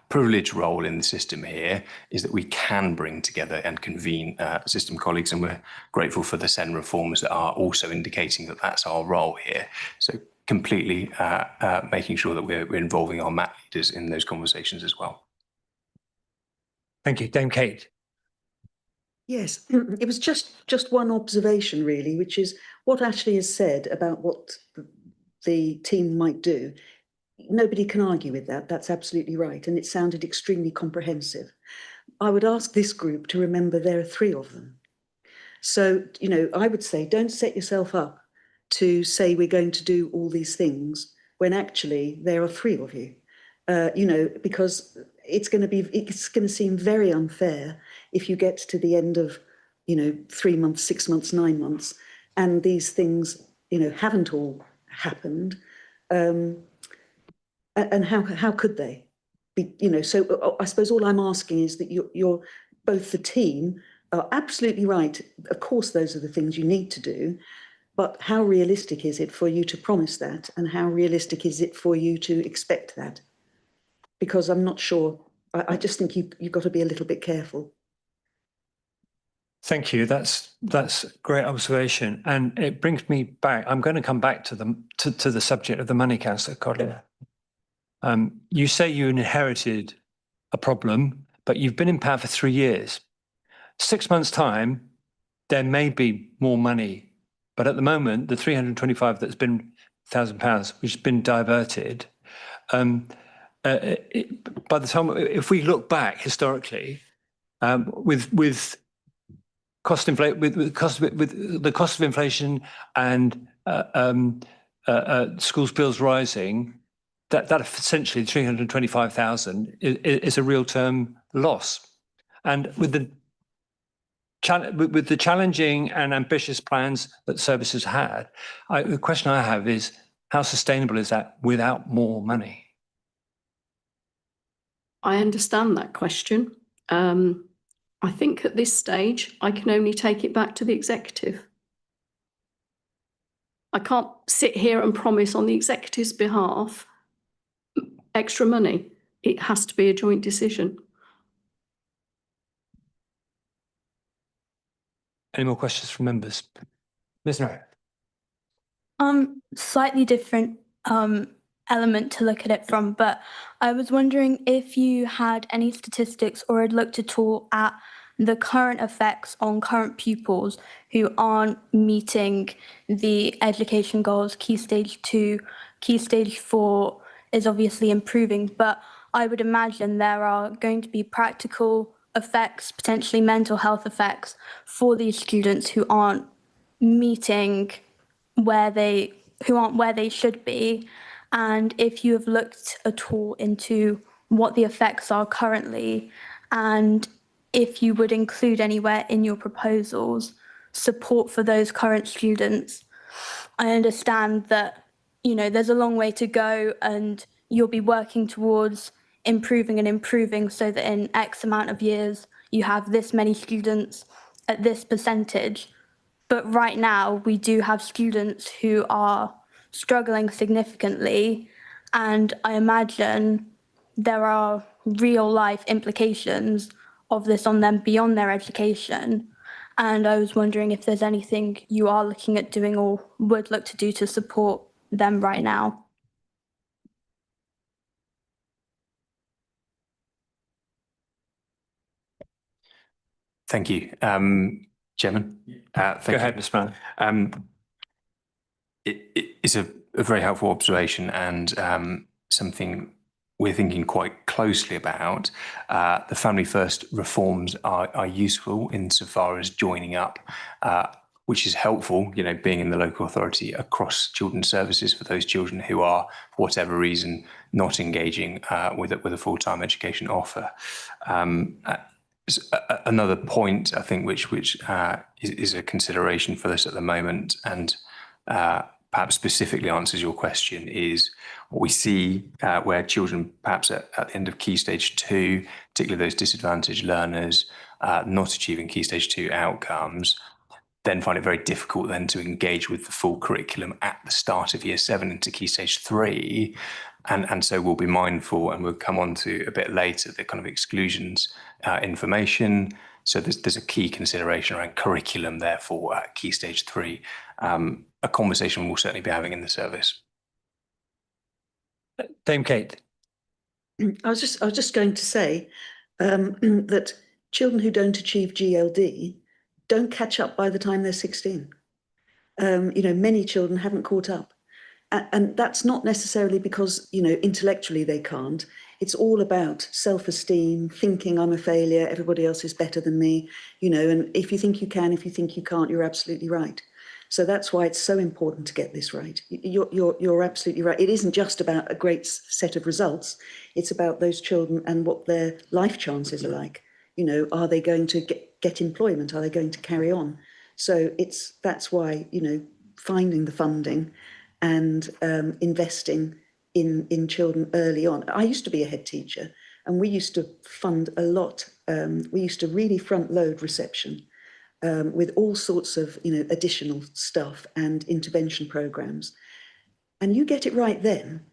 privileged role in the system here is that we can bring together and convene system colleagues, and we're grateful for the SEN reforms that are also indicating that that's our role here. So completely making sure that we're involving our MAT leaders in those conversations as well. Thank you. Dame Kate. Yes, it was just one observation really, which is what Ashley has said about what the team might do. Nobody can argue with that. That's absolutely right. And it sounded extremely comprehensive. I would ask this group to remember there are 3 of them. So, I would say don't set yourself up to say we're going to do all these things when actually there are 3 of you, because it's going to seem very unfair if you get to the end of, 3 months, 6 months, 9 months, and these things, haven't all happened. And how could they be, so I suppose all I'm asking is that you're both the team are absolutely right. Of course, those are the things you need to do, but how realistic is it for you to promise that? And how realistic is it for you to expect that? Because I'm not sure. I just think you've got to be a little bit careful. Thank you. That's great observation, and it brings me back. I'm going to come back to the subject of the money, Councillor Collier. You say you inherited a problem, but you've been in power for 3 years. 6 months' time, there may be more money, but at the moment, the 325 that's been £1,000, which has been diverted. By the time, if we look back historically, with the cost of inflation and schools bills rising, that essentially 325,000 is a real term loss. And with the challenging and ambitious plans that services had, the question I have is, how sustainable is that without more money? I understand that question. I think at this stage, I can only take it back to the executive. I can't sit here and promise on the executive's behalf extra money. It has to be a joint decision. Any more questions from members? Ms. Noel. Slightly different element to look at it from, but I was wondering if you had any statistics or had looked at all at the current effects on current pupils who aren't meeting the education goals. Key Stage 2, Key Stage 4 is obviously improving, but I would imagine there are going to be practical effects, potentially mental health effects for these students who aren't meeting where they should be. And if you have looked at all into what the effects are currently, and if you would include anywhere in your proposals support for those current students. I understand that, there's a long way to go and you'll be working towards improving so that in X amount of years, you have this many students at this percentage. But right now, we do have students who are struggling significantly. And I imagine there are real life implications of this on them beyond their education. And I was wondering if there's anything you are looking at doing or would look to do to support them right now. Thank you. Chairman? Go ahead, Mr. Mann. It's a a very helpful observation and something we're thinking quite closely about. The Family First reforms are useful insofar as joining up, which is helpful, you know, being in the local authority across children's services for those children who are, for whatever reason, not engaging with a full-time education offer. Another point, I think, which is a consideration for us at the moment, and perhaps specifically answers your question, is what we see where children, perhaps at the end of Key Stage 2, particularly those disadvantaged learners not achieving Key Stage 2 outcomes, then find it very difficult then to engage with the full curriculum at the start of Year 7 into Key Stage 3. And so we'll be mindful, and we'll come on to a bit later, the kind of exclusions information. So there's a key consideration around curriculum, therefore, at Key Stage 3. A conversation we'll certainly be having in the service. Dame Kate. I was just going to say that children who don't achieve GLD don't catch up by the time they're 16. You know, many children haven't caught up. And that's not necessarily because, you know, intellectually they can't. It's all about self-esteem, thinking I'm a failure, everybody else is better than me, you know, and if you think you can, if you think you can't, you're absolutely right. So that's why it's so important to get this right. You're absolutely right. It isn't just about a great set of results. It's about those children and what their life chances are like. You know, are they going to get employment? Are they going to carry on? So that's why, you know, finding the funding and investing in children early on. I used to be a head teacher, and we used to fund a lot. We used to really front load reception with all sorts of, you know, additional stuff and intervention programs. And you get it right then,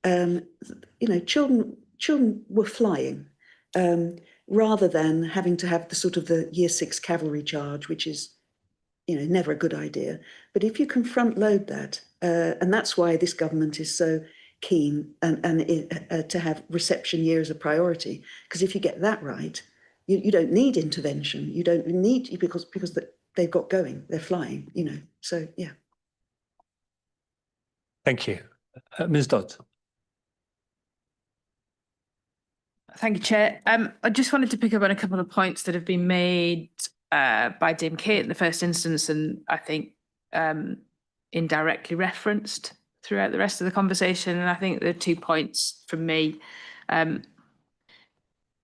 you know, children were flying rather than having to have the sort of the Year 6 cavalry charge, which is, you know, never a good idea. But if you can front load that, and that's why this government is so keen and to have reception year as a priority, because if you get that right, you don't need intervention. You don't need, because they've got going, they're flying, you know. So yeah. Thank you. Ms. Dodds. Thank you, Chair. I just wanted to pick up on a couple of points that have been made by Dame Kate in the first instance, and I think indirectly referenced throughout the rest of the conversation. And I think there are 2 points from me.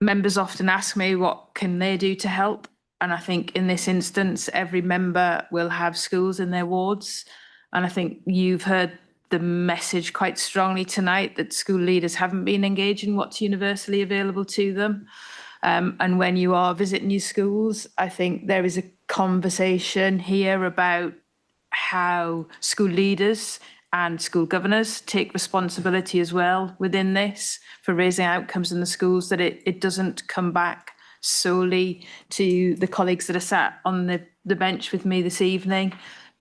Members often ask me what can they do to help, and I think in this instance every member will have schools in their wards, and I think you've heard the message quite strongly tonight that school leaders haven't been engaging what's universally available to them. And when you are visiting your schools, I think there is a conversation here about how school leaders and school governors take responsibility as well within this for raising outcomes in the schools, that it doesn't come back solely to the colleagues that are sat on the bench with me this evening,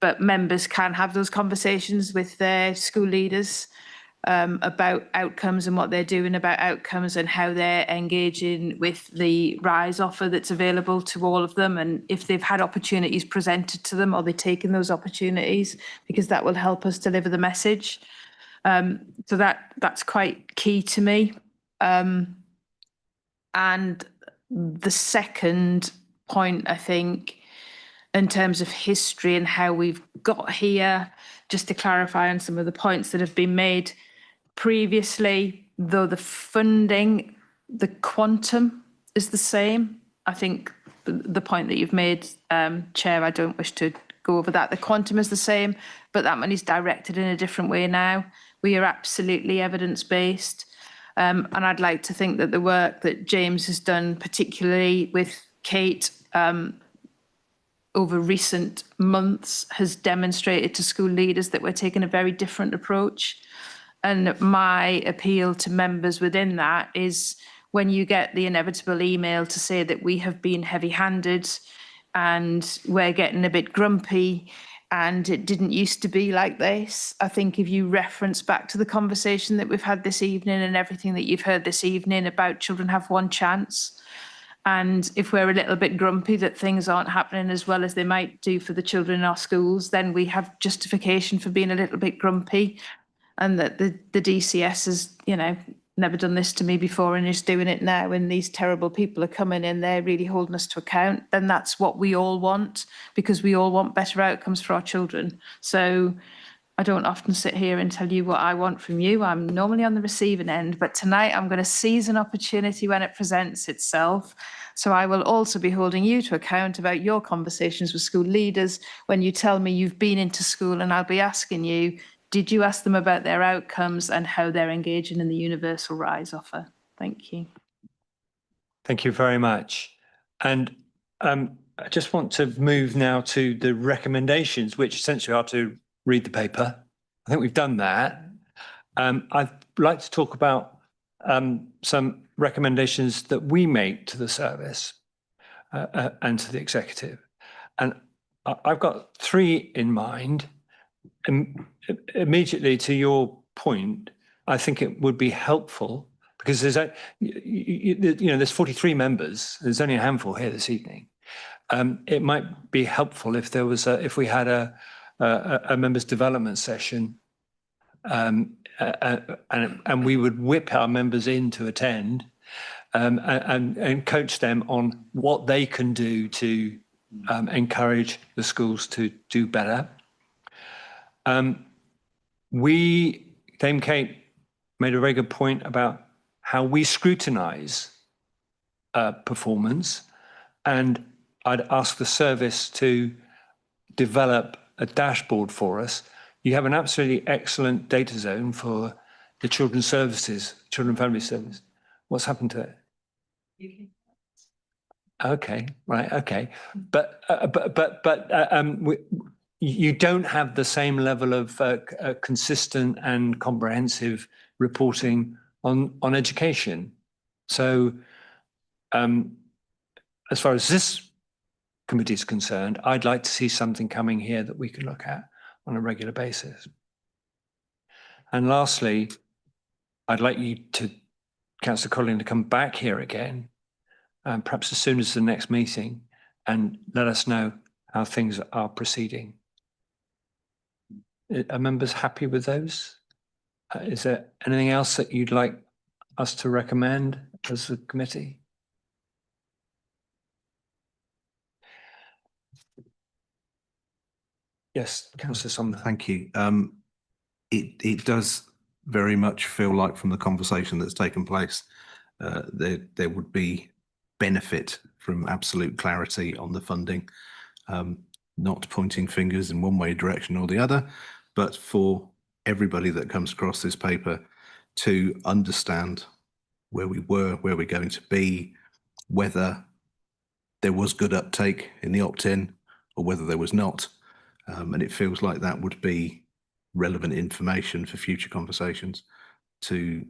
but members can have those conversations with their school leaders about outcomes and what they're doing about outcomes and how they're engaging with the RISE offer that's available to all of them, and if they've had opportunities presented to them, are they taking those opportunities, because that will help us deliver the message. So that's quite key to me. And the second point, I think, in terms of history and how we've got here, just to clarify on some of the points that have been made previously, though the funding, the quantum is the same. I think the point that you've made, Chair, I don't wish to go over that. The quantum is the same, but that money's directed in a different way now. We are absolutely evidence-based. And I'd like to think that the work that James has done, particularly with Kate, over recent months, has demonstrated to school leaders that we're taking a very different approach. And my appeal to members within that is, when you get the inevitable email to say that we have been heavy-handed and we're getting a bit grumpy and it didn't used to be like this, I think if you reference back to the conversation that we've had this evening and everything that you've heard this evening about children have one chance, and if we're a little bit grumpy that things aren't happening as well as they might do for the children in our schools, then we have justification for being a little bit grumpy. and that the DCS has, you know, never done this to me before and is doing it now, and these terrible people are coming in, they're really holding us to account, then that's what we all want, because we all want better outcomes for our children. So I don't often sit here and tell you what I want from you. I'm normally on the receiving end, but tonight I'm going to seize an opportunity when it presents itself. So I will also be holding you to account about your conversations with school leaders when you tell me you've been into school, and I'll be asking you, did you ask them about their outcomes and how they're engaging in the Universal Rise offer? Thank you. Thank you very much. And I just want to move now to the recommendations, which essentially are to read the paper. I think we've done that. I'd like to talk about some recommendations that we make to the service and to the executive. And I've got 3 in mind. Immediately to your point, I think it would be helpful because there's there's 43 members. There's only a handful here this evening. It might be helpful if there was if we had a members development session, and we would whip our members in to attend, and coach them on what they can do to encourage the schools to do better. Dame Kate made a very good point about how we scrutinise performance, and I'd ask the service to develop a dashboard for us. You have an absolutely excellent data zone for the children's services, children and family service. What's happened to it? Okay, right, okay, but you don't have the same level of consistent and comprehensive reporting on education. So as far as this committee is concerned, I'd like to see something coming here that we can look at on a regular basis. And lastly, I'd like you to, Councillor Colling, to come back here again, perhaps as soon as the next meeting, and let us know how things are proceeding. Are members happy with those? Is there anything else that you'd like us to recommend as a committee? Yes, Councillor Sommer. Thank you. It does very much feel like from the conversation that's taken place, there would be benefit from absolute clarity on the funding, not pointing fingers in one way direction or the other, but for everybody that comes across this paper to understand where we were, where we're going to be, whether there was good uptake in the opt-in or whether there was not. And it feels like that would be relevant information for future conversations to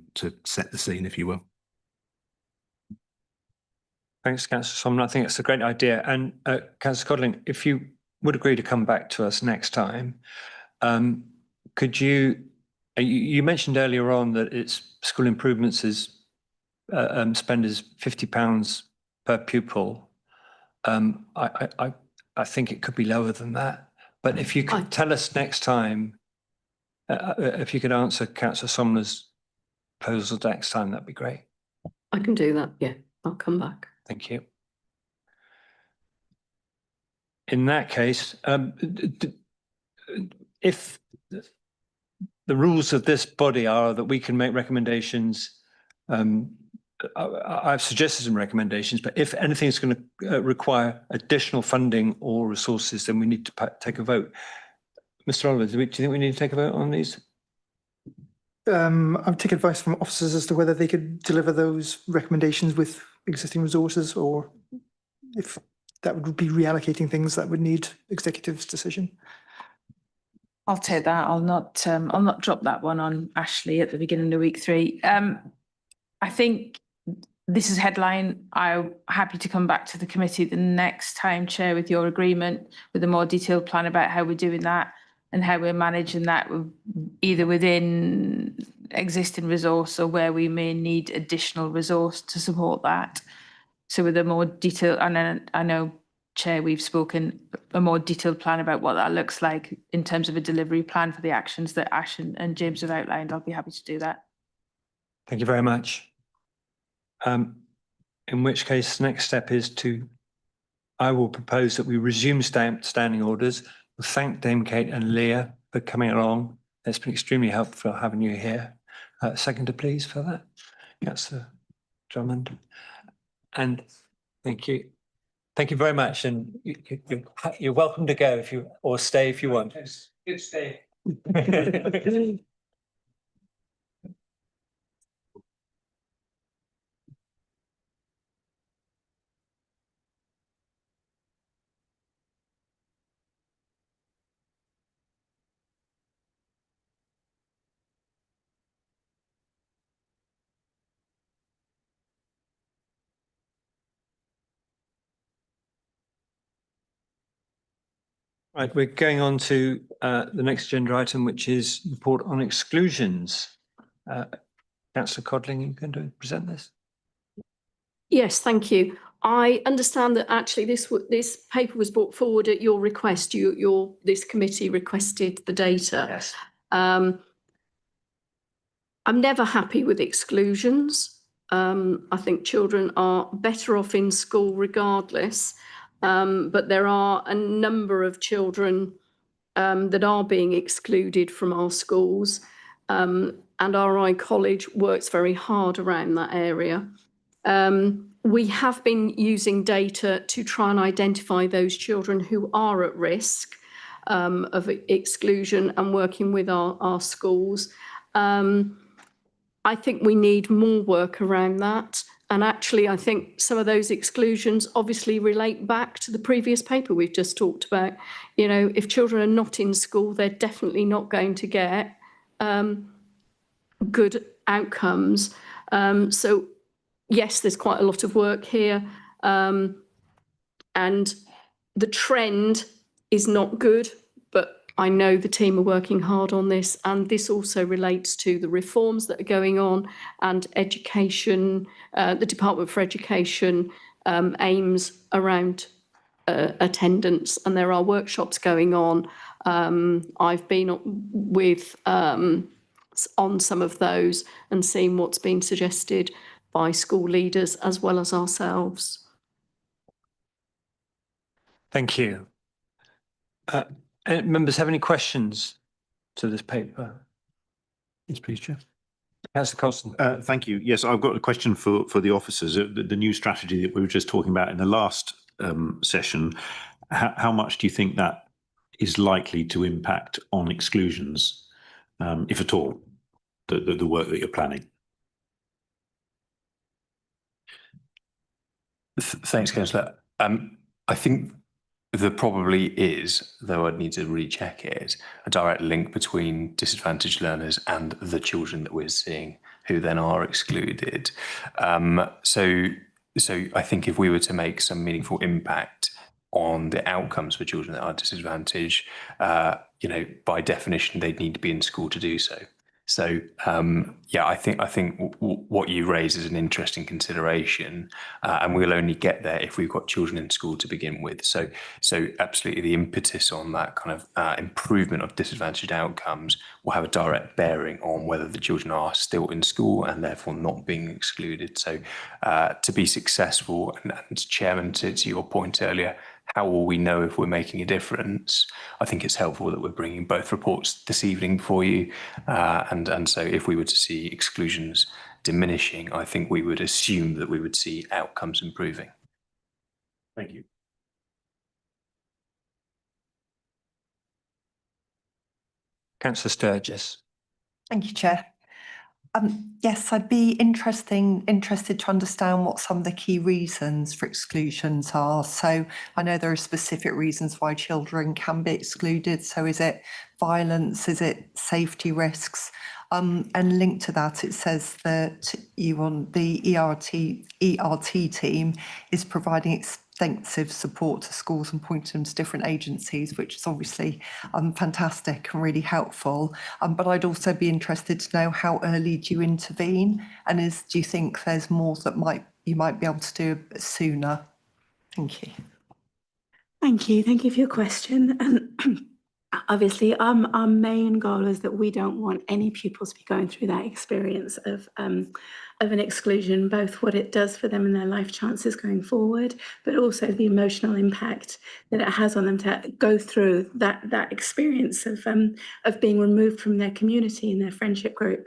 set the scene, if you will. Thanks, Councillor Sommer. I think it's a great idea. And Councillor Codling, if you would agree to come back to us next time, could you mentioned earlier on that it's school improvements is spend is £50 per pupil. I think it could be lower than that. But if you could tell us next time, if you could answer Councillor Sommer's proposal next time, that'd be great. I can do that. Yeah, I'll come back. Thank you. In that case, if the rules of this body are that we can make recommendations, I've suggested some recommendations, but if anything is going to require additional funding or resources, then we need to take a vote. Mr. Oliver, do you think we need to take a vote on these? I'll take advice from officers as to whether they could deliver those recommendations with existing resources, or if that would be reallocating things that would need executive's decision. I'll take that. I'll not drop that one on Ashley at the beginning of week 3. I think this is headline. I'm happy to come back to the committee the next time, Chair, with your agreement, with a more detailed plan about how we're doing that and how we're managing that, either within existing resource or where we may need additional resource to support that. So with a more detailed, and I know Chair, we've spoken a more detailed plan about what that looks like in terms of a delivery plan for the actions that Ash and James have outlined. I'll be happy to do that. Thank you very much. In which case, next step is I will propose that we resume standing orders. We'll thank Dame Kate and Leah for coming along. It's been extremely helpful having you here. Seconder, please, for that. Councillor Drummond. And thank you. Thank you very much. And you're welcome to go or stay if you want. Good stay. Right, we're going on to the next agenda item, which is report on exclusions. Councillor Codling, you going to present this? Yes, thank you. I understand that actually this paper was brought forward at your request. This committee requested the data. Yes. I'm never happy with exclusions. I think children are better off in school regardless. But there are a number of children that are being excluded from our schools. And RI College works very hard around that area. We have been using data to try and identify those children who are at risk of exclusion and working with our schools. I think we need more work around that. And actually, I think some of those exclusions obviously relate back to the previous paper we've just talked about. You know, if children are not in school, they're definitely not going to get good outcomes. So, yes, there's quite a lot of work here. And the trend is not good, but I know the team are working hard on this, and this also relates to the reforms that are going on and education. The Department for Education aims around attendance, and there are workshops going on. I've been with on some of those and seen what's been suggested by school leaders as well as ourselves. Thank you. Members have any questions to this paper? Yes, please, Chair. Councillor Colston. Thank you. Yes, I've got a question for the officers. The new strategy that we were just talking about in the last session, how much do you think that is likely to impact on exclusions, if at all, the work that you're planning? Thanks, Councillor. I think there probably is, though I'd need to recheck it, a direct link between disadvantaged learners and the children that we're seeing who then are excluded. So I think if we were to make some meaningful impact on the outcomes for children that are disadvantaged, by definition, they'd need to be in school to do so. So yeah, I think what you raise is an interesting consideration, and we'll only get there if we've got children in school to begin with. So absolutely, the impetus on that kind of improvement of disadvantaged outcomes will have a direct bearing on whether the children are still in school and therefore not being excluded. So to be successful, and Chairman, to your point earlier, how will we know if we're making a difference? I think it's helpful that we're bringing both reports this evening for you. And so if we were to see exclusions diminishing, I think we would assume that we would see outcomes improving. Thank you. Councillor Sturgis. Thank you, Chair. Yes, I'd be interested to understand what some of the key reasons for exclusions are. So I know there are specific reasons why children can be excluded. So is it violence? Is it safety risks? And linked to that, it says that you on the ERT team is providing extensive support to schools and pointing them to different agencies, which is obviously fantastic and really helpful. But I'd also be interested to know how early do you intervene, and do you think there's more that you might be able to do sooner? Thank you. Thank you for your question. Obviously, our main goal is that we don't want any pupils to be going through that experience of an exclusion, both what it does for them and their life chances going forward, but also the emotional impact that it has on them to go through that experience of being removed from their community and their friendship group.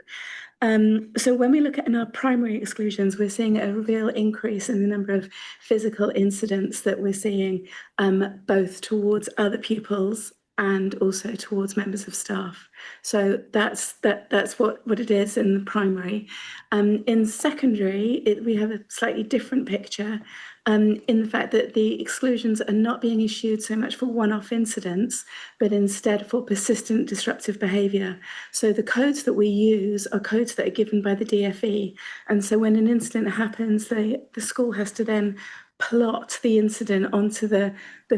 So when we look at in our primary exclusions, we're seeing a real increase in the number of physical incidents that we're seeing, both towards other pupils and also towards members of staff. So that's what it is in the primary. In secondary, we have a slightly different picture in the fact that the exclusions are not being issued so much for one-off incidents, but instead for persistent disruptive behaviour. So the codes that we use are codes that are given by the DfE. And so when an incident happens, the school has to then plot the incident onto the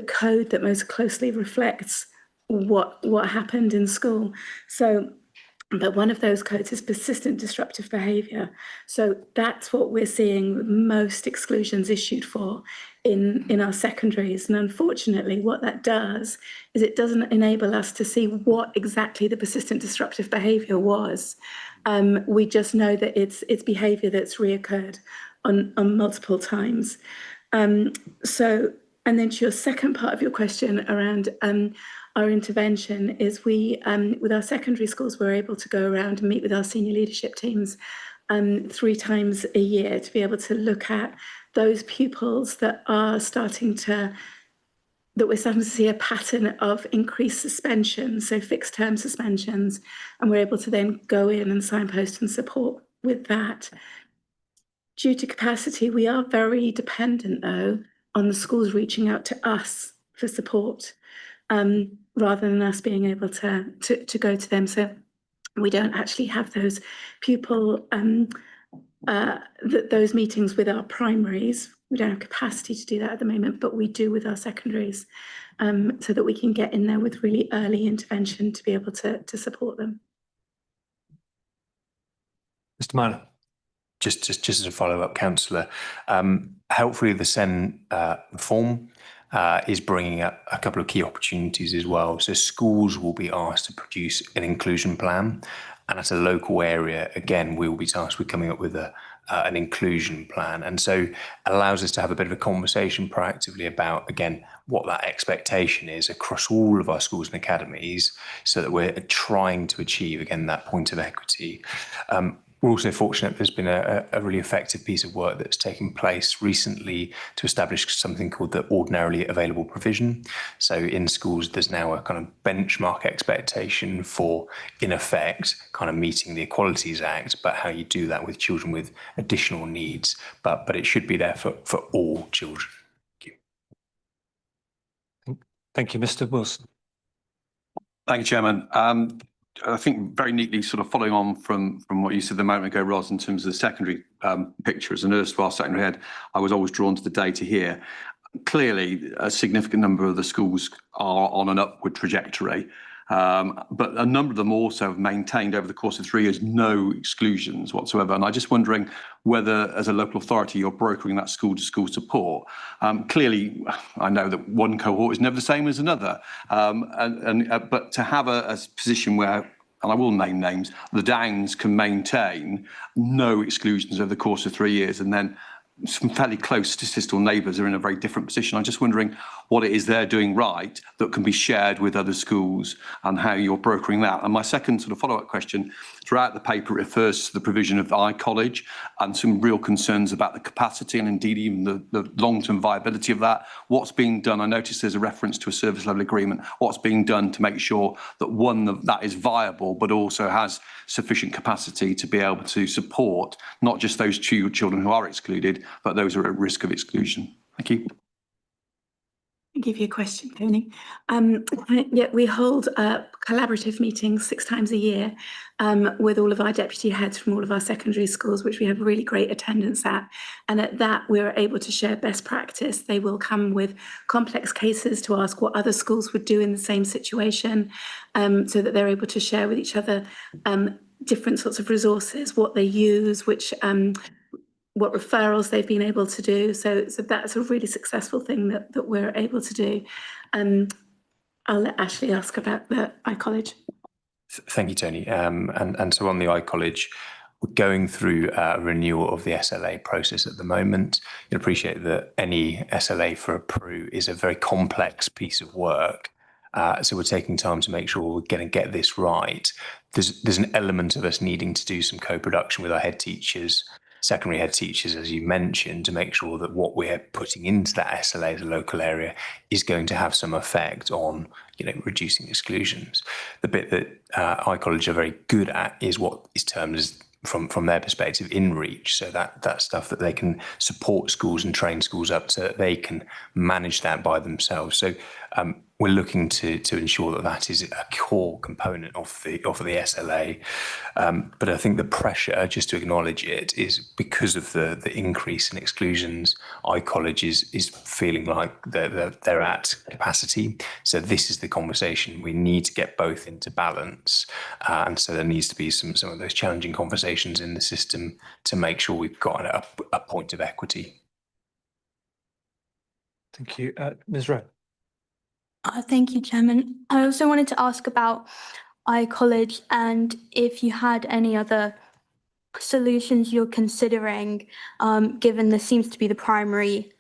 code that most closely reflects what happened in school. So, but one of those codes is persistent disruptive behaviour. So that's what we're seeing most exclusions issued for in our secondaries. And unfortunately, what that does is it doesn't enable us to see what exactly the persistent disruptive behaviour was. We just know that it's behaviour that's reoccurred on multiple times. And then to your second part of your question around our intervention is we, with our secondary schools, we're able to go around and meet with our senior leadership teams 3 times a year to be able to look at those pupils that we're starting to see a pattern of increased suspensions, so fixed term suspensions, and we're able to then go in and signpost and support with that. Due to capacity, we are very dependent, though, on the schools reaching out to us for support, rather than us being able to go to them. So we don't actually have those pupil, those meetings with our primaries. We don't have capacity to do that at the moment, but we do with our secondaries, so that we can get in there with really early intervention to be able to support them. Mr. Myler. Just as a follow-up, Councillor, helpfully the SEN reform is bringing up a couple of key opportunities as well. So schools will be asked to produce an inclusion plan, and at a local area, again, we will be tasked with coming up with an inclusion plan. And so it allows us to have a bit of a conversation proactively about, again, what that expectation is across all of our schools and academies, so that we're trying to achieve, again, that point of equity. We're also fortunate there's been a really effective piece of work that's taken place recently to establish something called the ordinarily available provision. So in schools, there's now a kind of benchmark expectation for, in effect, kind of meeting the Equalities Act, but how you do that with children with additional needs. But it should be there for all children. Thank you. Thank you, Mr. Wilson. Thank you, Chairman. I think very neatly sort of following on from what you said a moment ago, Ros, in terms of the secondary picture. As an erstwhile secondary head, I was always drawn to the data here. Clearly, a significant number of the schools are on an upward trajectory, but a number of them also have maintained over the course of 3 years no exclusions whatsoever. And I'm just wondering whether, as a local authority, you're brokering that school-to-school support. Clearly, I know that one cohort is never the same as another, but to have a position where, and I will name names, the Downs can maintain no exclusions over the course of 3 years, and then some fairly close statistical neighbours are in a very different position. I'm just wondering what it is they're doing right that can be shared with other schools and how you're brokering that. And my second sort of follow-up question, throughout the paper refers to the provision of iCollege and some real concerns about the capacity and indeed even the long-term viability of that. What's being done? I noticed there's a reference to a service level agreement. What's being done to make sure that that is viable but also has sufficient capacity to be able to support not just those 2 children who are excluded, but those who are at risk of exclusion? Thank you. Thank you for your question, Tony. Yeah, we hold collaborative meetings 6 times a year with all of our deputy heads from all of our secondary schools, which we have really great attendance at. And at that, we're able to share best practice. They will come with complex cases to ask what other schools would do in the same situation, so that they're able to share with each other different sorts of resources, what they use, which what referrals they've been able to do. So that's a really successful thing that we're able to do. I'll let Ashley ask about the iCollege. Thank you, Tony. And so on the iCollege, we're going through a renewal of the SLA process at the moment. You'll appreciate that any SLA for a PRU is a very complex piece of work. So we're taking time to make sure we're going to get this right. There's an element of us needing to do some co-production with our head teachers, secondary head teachers, as you mentioned, to make sure that what we're putting into that SLA as a local area is going to have some effect on, reducing exclusions. The bit that iCollege are very good at is what is termed as, from their perspective, in reach. So that stuff that they can support schools and train schools up to, they can manage that by themselves. So we're looking to ensure that is a core component of the SLA. But I think the pressure, just to acknowledge it, is because of the increase in exclusions. iCollege is feeling like they're at capacity. So this is the conversation. We need to get both into balance, and so there needs to be some of those challenging conversations in the system to make sure we've got a point of equity. Thank you, Ms. Rowe. Thank you, Chairman. I also wanted to ask about iCollege and if you had any other solutions you're considering, given this seems to be the primary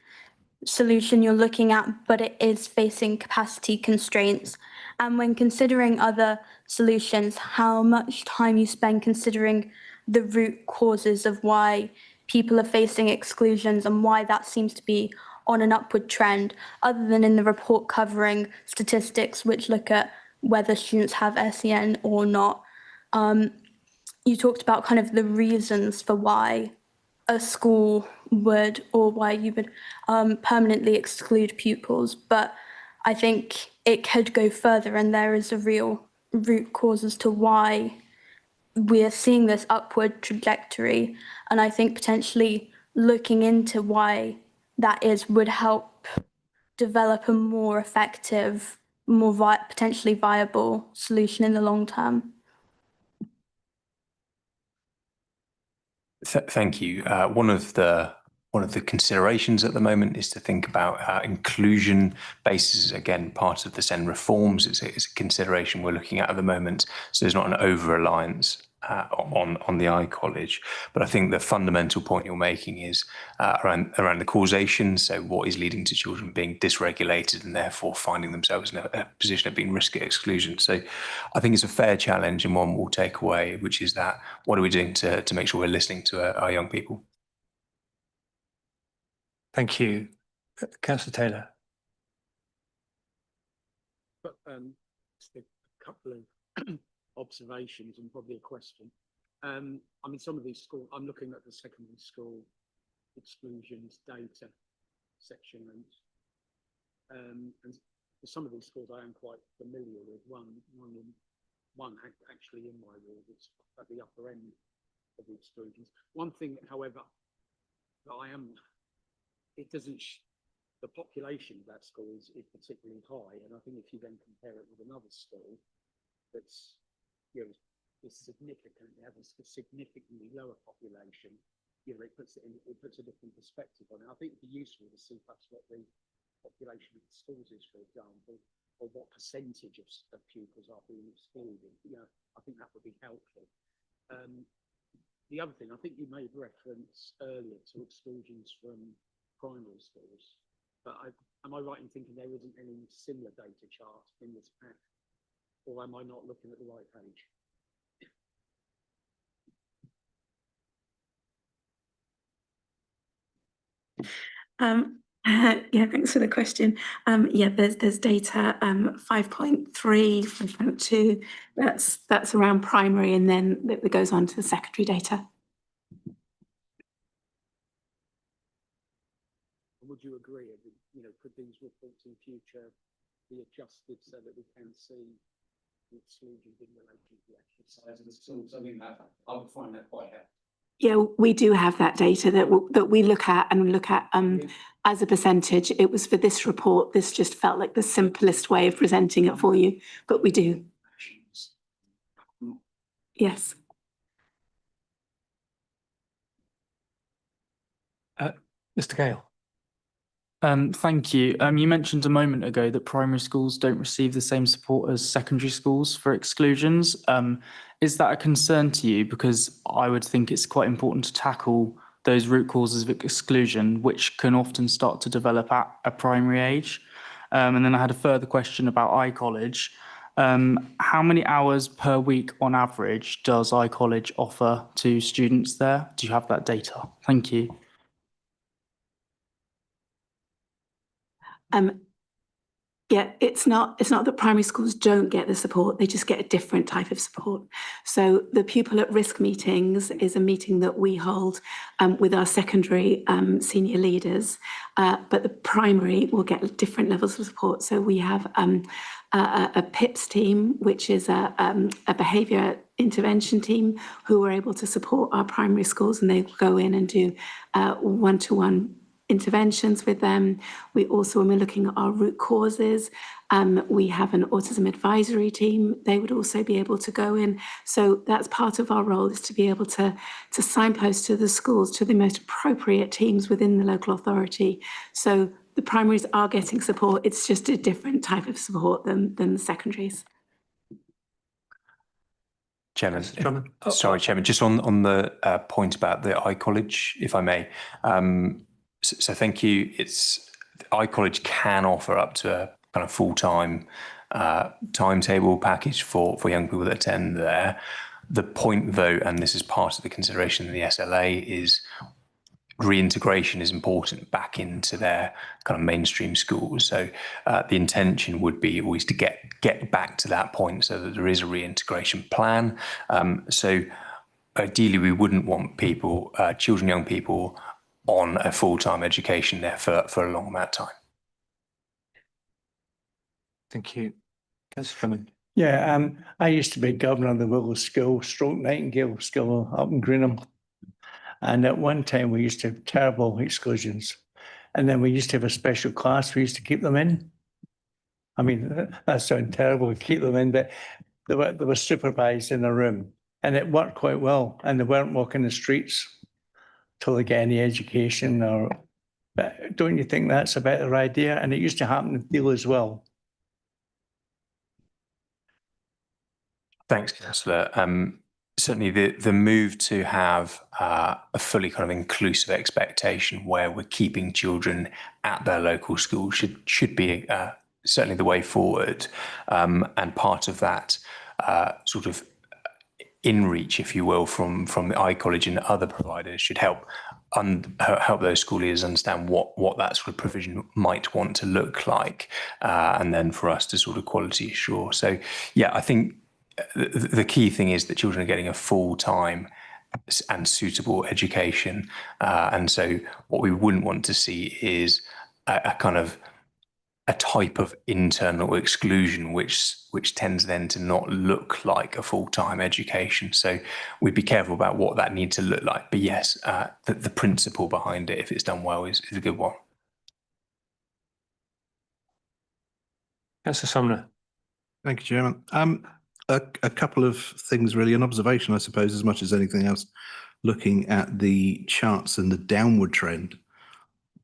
solution you're looking at, but it is facing capacity constraints. And when considering other solutions, how much time you spend considering the root causes of why people are facing exclusions and why that seems to be on an upward trend, other than in the report covering statistics which look at whether students have SEN or not. You talked about kind of the reasons for why a school would, or why you would permanently exclude pupils, but I think it could go further, and there is a real root cause as to why we're seeing this upward trajectory. And I think potentially looking into why that is would help develop a more effective, more potentially viable solution in the long term. Thank you. One of the considerations at the moment is to think about inclusion basis. Again, part of the SEN reforms. It's a consideration we're looking at the moment. So there's not an over-reliance on the iCollege. But I think the fundamental point you're making is around the causation. So what is leading to children being dysregulated and therefore finding themselves in a position of being risk of exclusion. So I think it's a fair challenge and one we'll take away, which is that what are we doing to make sure we're listening to our young people? Thank you. Councillor Taylor. But just a couple of observations and probably a question. I mean, some of these schools, I'm looking at the secondary school exclusions data section, and for some of these schools I am quite familiar with. One actually in my ward, it's at the upper end of the exclusions. One thing, however, that the population of that school is particularly high, and I think if you then compare it with another school that's is significantly has a significantly lower population, it puts a different perspective on it. I think it'd be useful to see perhaps what the population of the schools is, for example, or what percentage of pupils are being excluded. I think that would be helpful. The other thing, I think you made reference earlier to exclusions from primary schools, but am I right in thinking there isn't any similar data chart in this pack, or am I not looking at the right page? Yeah, thanks for the question. Yeah, there's data 5.3, 5.2. That's around primary, and then that goes on to the secondary data. Would you agree? Could these reports in future be adjusted so that we can see the exclusions in relation to the actual size of the schools? I would find that quite helpful. Yeah, we do have that data that we look at as a percentage. It was for this report. This just felt like the simplest way of presenting it for you, but we do. Yes. Mr. Gale. Thank you. You mentioned a moment ago that primary schools don't receive the same support as secondary schools for exclusions. Is that a concern to you? Because I would think it's quite important to tackle those root causes of exclusion, which can often start to develop at a primary age. And then I had a further question about iCollege. How many hours per week on average does iCollege offer to students there? Do you have that data? Thank you. Yeah, it's not that primary schools don't get the support, they just get a different type of support. So the pupil at risk meetings is a meeting that we hold with our secondary senior leaders, but the primary will get different levels of support. So we have a PIPS team, which is a behaviour intervention team who are able to support our primary schools, and they go in and do one-to-one interventions with them. We also, when we're looking at our root causes, we have an autism advisory team. They would also be able to go in. So that's part of our role, is to be able to signpost to the schools, to the most appropriate teams within the local authority. So the primaries are getting support. It's just a different type of support than the secondaries. Chairman, sorry, Chairman, just on the point about the iCollege, if I may. So thank you. iCollege can offer up to a kind of full-time timetable package for young people that attend there. The point, though, and this is part of the consideration in the SLA, is reintegration is important back into their kind of mainstream schools. So the intention would be always to get back to that point so that there is a reintegration plan. So ideally, we wouldn't want people, children, young people, on a full-time education there for a long amount of time. Thank you. Councillor Fleming. Yeah, I used to be governor of the Willow School, Stroke Nightingale School up in Greenham. And at one time we used to have terrible exclusions. And then we used to have a special class we used to keep them in. I mean, that sounds terrible, we keep them in, but they were supervised in a room and it worked quite well. And they weren't walking the streets till they get any education. But don't you think that's a better idea? And it used to happen in Deal as well. Thanks, Councillor. Certainly the move to have a fully kind of inclusive expectation where we're keeping children at their local school should be certainly the way forward. And part of that sort of in-reach, if you will, from the iCollege and other providers should help those school leaders understand what that sort of provision might want to look like, and then for us to sort of quality assure. So yeah, I think the key thing is that children are getting a full-time and suitable education, and so what we wouldn't want to see is a kind of a type of internal exclusion which tends then to not look like a full-time education. So we'd be careful about what that needs to look like. But yes, the principle behind it, if it's done well, is a good one. Councillor Sumner. Thank you, Chairman. A couple of things, really, an observation, I suppose, as much as anything else. Looking at the charts and the downward trend,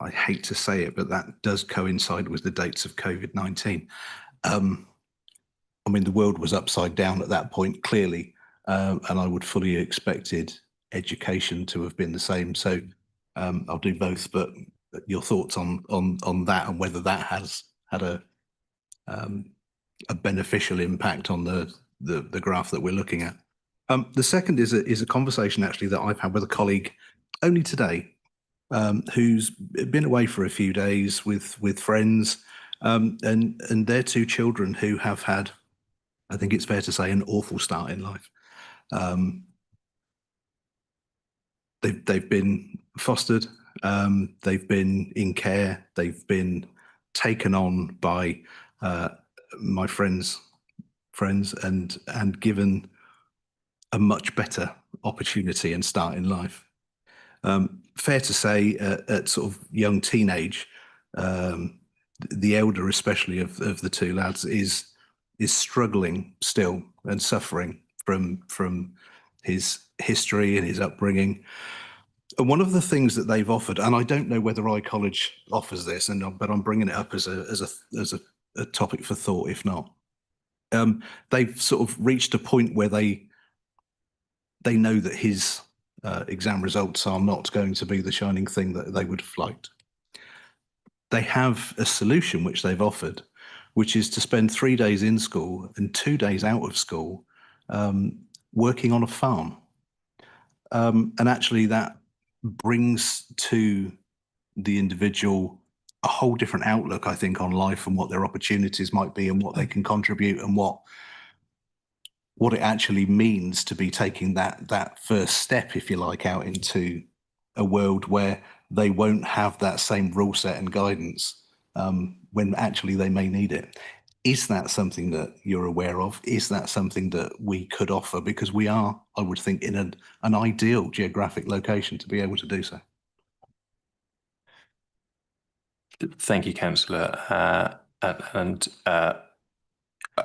I hate to say it, but that does coincide with the dates of COVID-19. I mean, the world was upside down at that point, clearly, and I would fully expected education to have been the same. So I'll do both, but your thoughts on that and whether that has had a beneficial impact on the graph that we're looking at. The second is a conversation actually that I've had with a colleague only today, who's been away for a few days with friends, and their two children who have had, I think it's fair to say, an awful start in life. They've been fostered, they've been in care, they've been taken on by my friends and given a much better opportunity and start in life. Fair to say, at sort of young teenage, the elder, especially of the two lads, is struggling still and suffering from his history and his upbringing. And one of the things that they've offered, and I don't know whether iCollege offers this, but I'm bringing it up as a topic for thought. If not, they've sort of reached a point where they know that his exam results are not going to be the shining thing that they would have liked. They have a solution which they've offered, which is to spend 3 days in school and 2 days out of school working on a farm. And actually that brings to the individual a whole different outlook, I think, on life and what their opportunities might be and what they can contribute and what it actually means to be taking that first step, if you like, out into a world where they won't have that same rule set and guidance when actually they may need it. Is that something that you're aware of? Is that something that we could offer? Because we are, I would think, in an ideal geographic location to be able to do so. Thank you, Councillor. And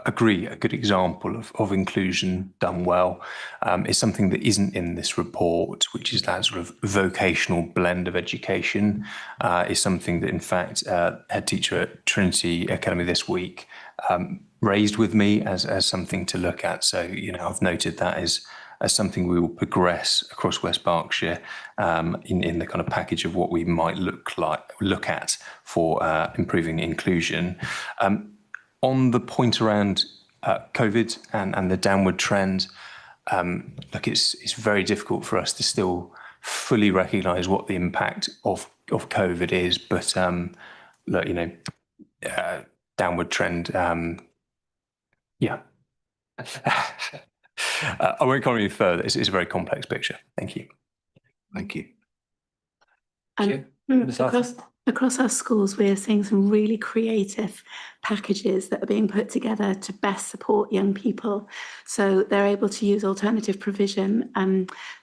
agree, a good example of inclusion done well is something that isn't in this report, which is that sort of vocational blend of education, is something that, in fact, head teacher at Trinity Academy this week raised with me as something to look at. So, you know, I've noted that as something we will progress across West Berkshire in the kind of package of what we might look at for improving inclusion. On the point around COVID and the downward trend, look, it's very difficult for us to still fully recognise what the impact of COVID is. But look, you know, downward trend. Yeah, I won't comment any further. It's a very complex picture. Thank you. Thank you. And across our schools, we're seeing some really creative packages that are being put together to best support young people. So they're able to use alternative provision.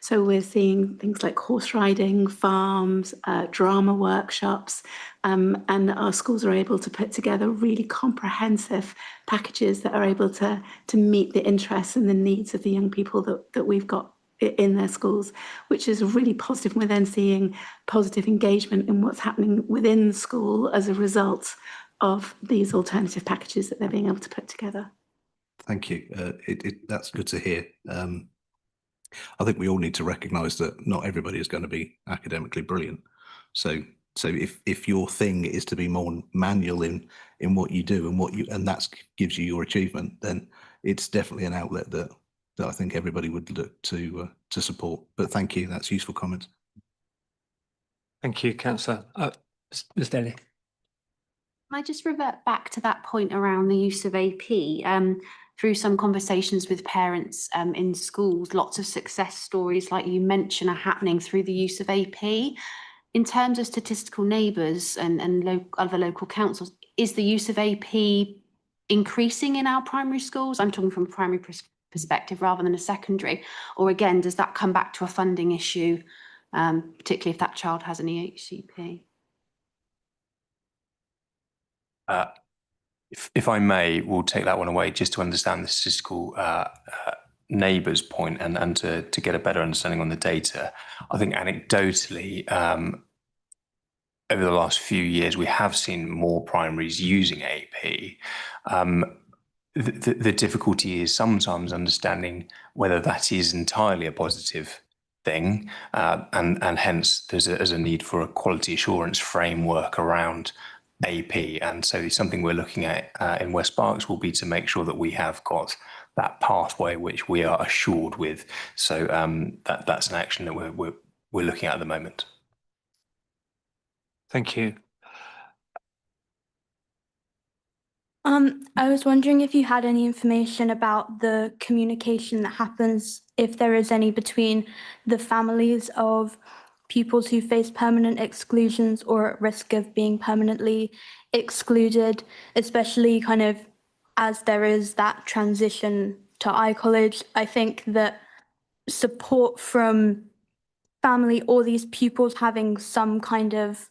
So we're seeing things like horse riding, farms, drama workshops, and our schools are able to put together really comprehensive packages that are able to meet the interests and the needs of the young people that we've got in their schools, which is really positive. We're then seeing positive engagement in what's happening within school as a result of these alternative packages that they're being able to put together. Thank you. That's good to hear. I think we all need to recognise that not everybody is going to be academically brilliant. So if your thing is to be more manual in what you do and that gives you your achievement, then it's definitely an outlet that I think everybody would look to support. But thank you, that's useful comments. Thank you, Councillor. Ms Daly. Can I just revert back to that point around the use of AP? Through some conversations with parents in schools, lots of success stories like you mentioned are happening through the use of AP. In terms of statistical neighbours and other local councils, is the use of AP increasing in our primary schools? I'm talking from a primary perspective rather than a secondary, or again, does that come back to a funding issue, particularly if that child has an EHCP? If I may, we'll take that one away just to understand the statistical neighbours point and to get a better understanding on the data. I think anecdotally, over the last few years, we have seen more primaries using AP. The difficulty is sometimes understanding whether that is entirely a positive thing, and hence there's a need for a quality assurance framework around AP. And so something we're looking at in West Berks will be to make sure that we have got that pathway which we are assured with. So that's an action that we're looking at the moment. Thank you. I was wondering if you had any information about the communication that happens, if there is any, between the families of pupils who face permanent exclusions or at risk of being permanently excluded, especially kind of as there is that transition to iCollege. I think that support from family or these pupils having some kind of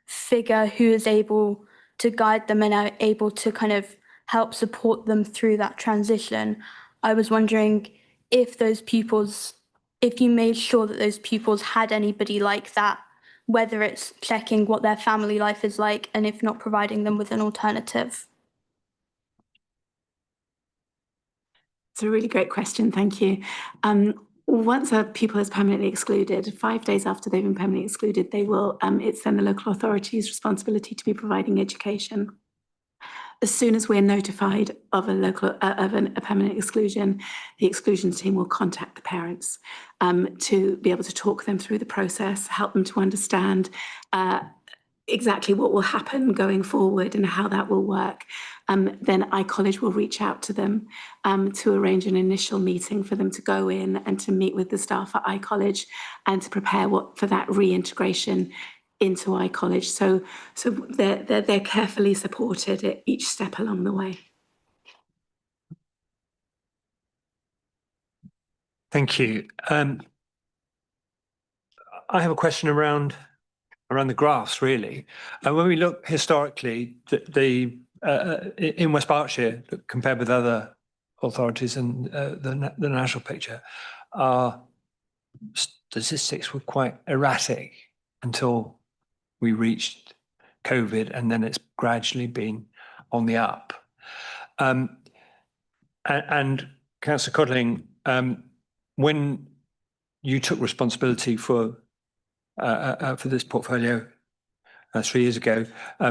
figure who is able to guide them and are able to kind of help support them through that transition. I was wondering if those pupils if you made sure that those pupils had anybody like that, whether it's checking what their family life is like, and if not, providing them with an alternative? It's a really great question, thank you. Once a pupil is permanently excluded, 5 days after they've been permanently excluded, they will, it's then the local authority's responsibility to be providing education. As soon as we're notified of a permanent exclusion, the exclusions team will contact the parents to be able to talk them through the process, help them to understand exactly what will happen going forward and how that will work. Then iCollege will reach out to them to arrange an initial meeting for them to go in and to meet with the staff at iCollege and to prepare for that reintegration into iCollege. So they're carefully supported at each step along the way. Thank you. I have a question around the graphs, really. And when we look historically, in West Berkshire, compared with other authorities and the national picture, our statistics were quite erratic until we reached COVID, and then it's gradually been on the up. And Councillor Codling, when you took responsibility for this portfolio 3 years ago,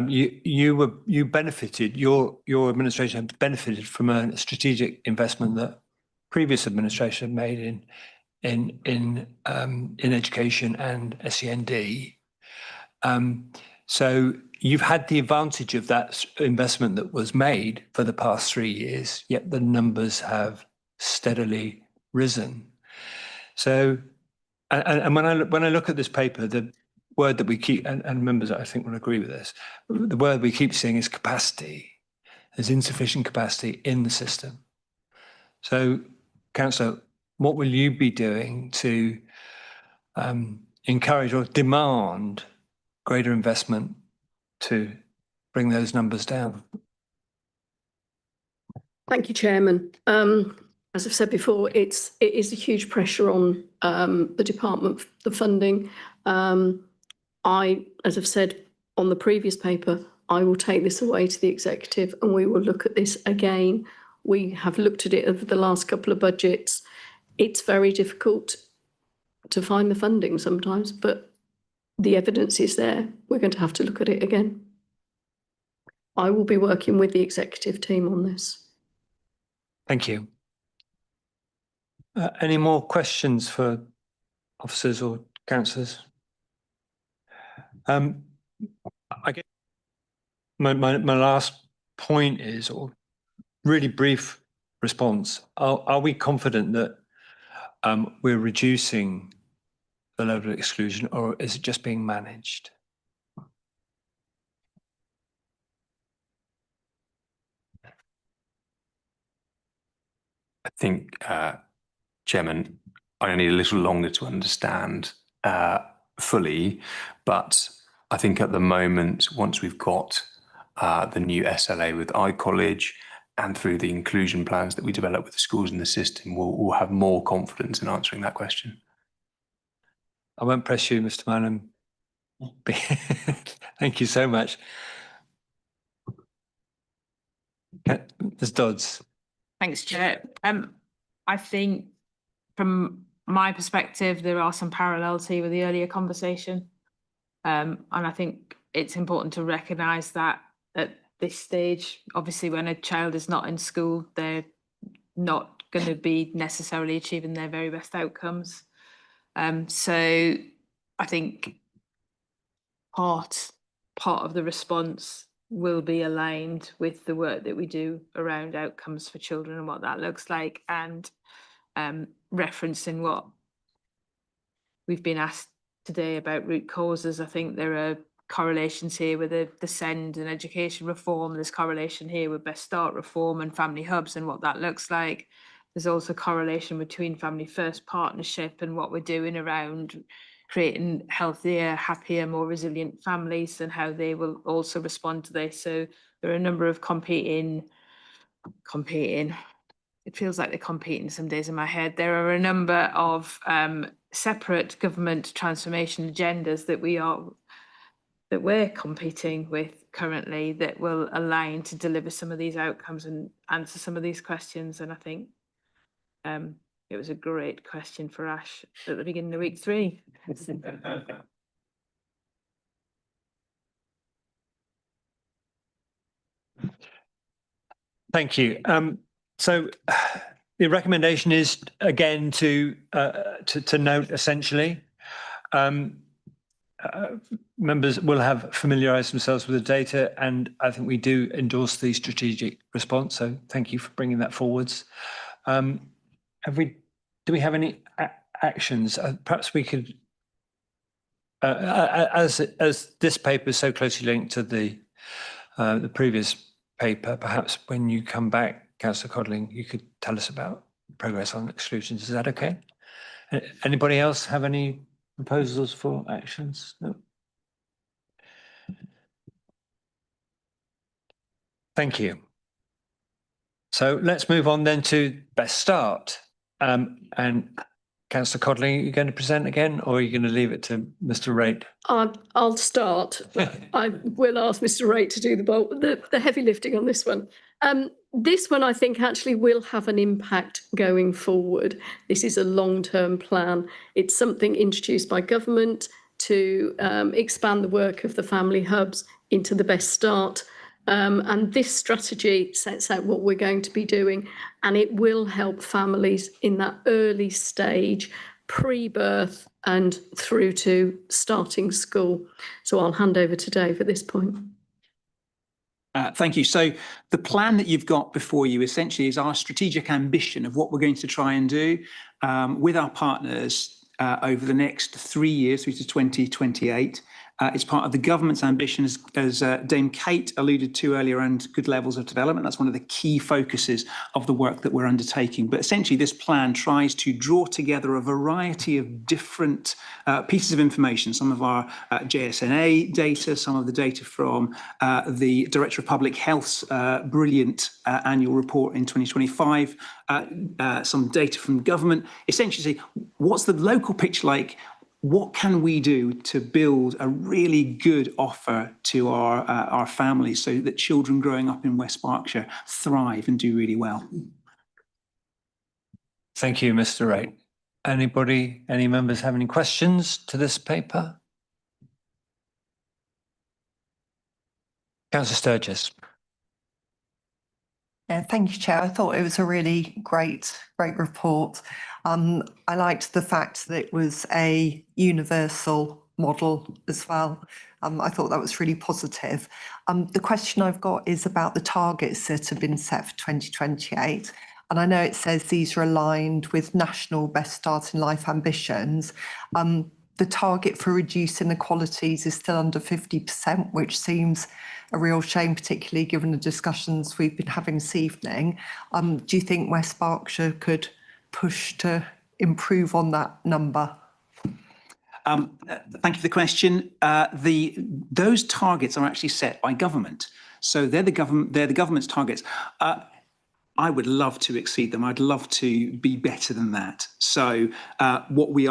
you benefited. Your administration benefited from a strategic investment that previous administration made in education and SEND. So you've had the advantage of that investment that was made for the past 3 years, yet the numbers have steadily risen. So, and when I look at this paper, the word that we keep, and members I think will agree with this, the word we keep seeing is capacity. There's insufficient capacity in the system. So, Councillor, what will you be doing to encourage or demand greater investment to bring those numbers down? Thank you, Chairman. As I've said before, it is a huge pressure on the department, the funding. As I've said on the previous paper, I will take this away to the executive and we will look at this again. We have looked at it over the last couple of budgets. It's very difficult to find the funding sometimes, but the evidence is there. We're going to have to look at it again. I will be working with the executive team on this. Thank you. Any more questions for officers or councillors? I guess my last point is, or really brief response, are we confident that we're reducing the level of exclusion, or is it just being managed? I think, Chairman, I need a little longer to understand fully, but I think at the moment, once we've got the new SLA with iCollege and through the inclusion plans that we develop with the schools in the system, we'll have more confidence in answering that question. I won't press you, Mr. Manham. Thank you so much. Ms. Dodds. Thanks, Chair. I think from my perspective, there are some parallels here with the earlier conversation. And I think it's important to recognise that at this stage, obviously when a child is not in school, they're not going to be necessarily achieving their very best outcomes. So I think part of the response will be aligned with the work that we do around outcomes for children and what that looks like, and referencing what we've been asked today about root causes. I think there are correlations here with the SEND and education reform. There's correlation here with Best Start reform and family hubs and what that looks like. There's also correlation between Family First partnership and what we're doing around creating healthier, happier, more resilient families and how they will also respond to this. So there are a number of competing it feels like they're competing some days in my head. There are a number of separate government transformation agendas that we're competing with currently that will align to deliver some of these outcomes and answer some of these questions. And I think it was a great question for Ash at the beginning of week 3. Thank you. So the recommendation is again to note essentially members will have familiarised themselves with the data, and I think we do endorse the strategic response. So thank you for bringing that forwards. Do we have any actions? Perhaps we could, as this paper is so closely linked to the previous paper, perhaps when you come back, Councillor Codling, you could tell us about progress on exclusions. Is that okay? Anybody else have any proposals for actions? No. Thank you. So let's move on then to Best Start. And Councillor Codling, are you going to present again, or are you going to leave it to Mr. Raitt? I'll start. I will ask Mr. Raitt to do the heavy lifting on this one. This one, I think, actually will have an impact going forward. This is a long-term plan. It's something introduced by government to expand the work of the family hubs into the Best Start. And this strategy sets out what we're going to be doing, and it will help families in that early stage, pre-birth and through to starting school. So I'll hand over to Dave at this point. Thank you. So the plan that you've got before you essentially is our strategic ambition of what we're going to try and do with our partners over the next 3 years through to 2028. It's part of the government's ambition, as Dame Kate alluded to earlier, and good levels of development. That's one of the key focuses of the work that we're undertaking. But essentially, this plan tries to draw together a variety of different pieces of information, some of our JSNA data, some of the data from the Director of Public Health's brilliant annual report in 2025, some data from government, essentially say, what's the local picture like? What can we do to build a really good offer to our families so that children growing up in West Berkshire thrive and do really well? Thank you, Mr. Raitt. Any members have any questions to this paper? Councillor Sturgis. Yeah, thank you, Chair. I thought it was a really great report. I liked the fact that it was a universal model as well. I thought that was really positive. The question I've got is about the targets that have been set for 2028. And I know it says these are aligned with national Best Start in Life ambitions. The target for reducing inequalities is still under 50%, which seems a real shame, particularly given the discussions we've been having this evening. Do you think West Berkshire could push to improve on that number? Thank you for the question. Those targets are actually set by government. So they're the government's targets. I would love to exceed them. I'd love to be better than that. So what we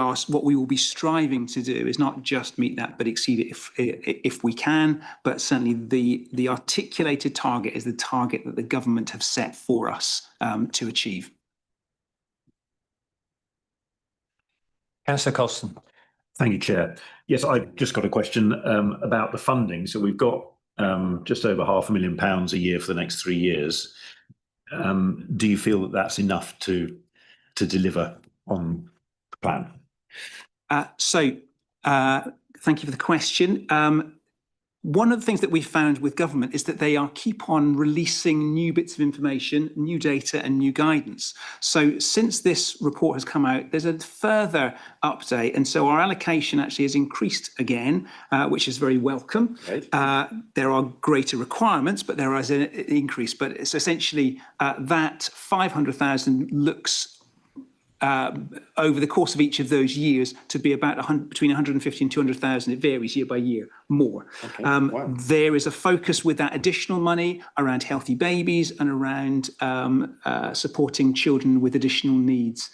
will be striving to do is not just meet that, but exceed it if we can. But certainly the articulated target is the target that the government have set for us to achieve. Councillor Colston. Thank you, Chair. Yes, I've just got a question about the funding. So we've got just over £500,000 a year for the next 3 years. Do you feel that that's enough to deliver on the plan? Thank you for the question. One of the things that we found with government is that they keep on releasing new bits of information, new data and new guidance. So since this report has come out, there's a further update. And so our allocation actually has increased again, which is very welcome. Right. There are greater requirements, but there is an increase. But it's essentially that 500,000 looks over the course of each of those years to be about between 150 and 200,000. It varies year by year, more. There is a focus with that additional money around healthy babies and around supporting children with additional needs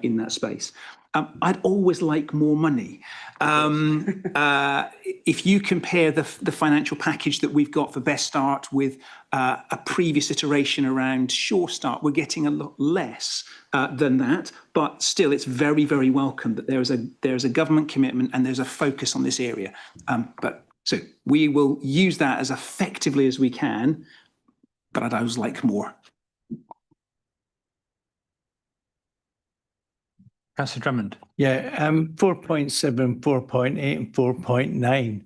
in that space. I'd always like more money. If you compare the financial package that we've got for Best Start with a previous iteration around Sure Start, we're getting a lot less than that, but still it's very, very welcome that there's a government commitment and there's a focus on this area. So we will use that as effectively as we can, but I'd always like more. Councillor Drummond. Yeah, 4.7, 4.8 and 4.9.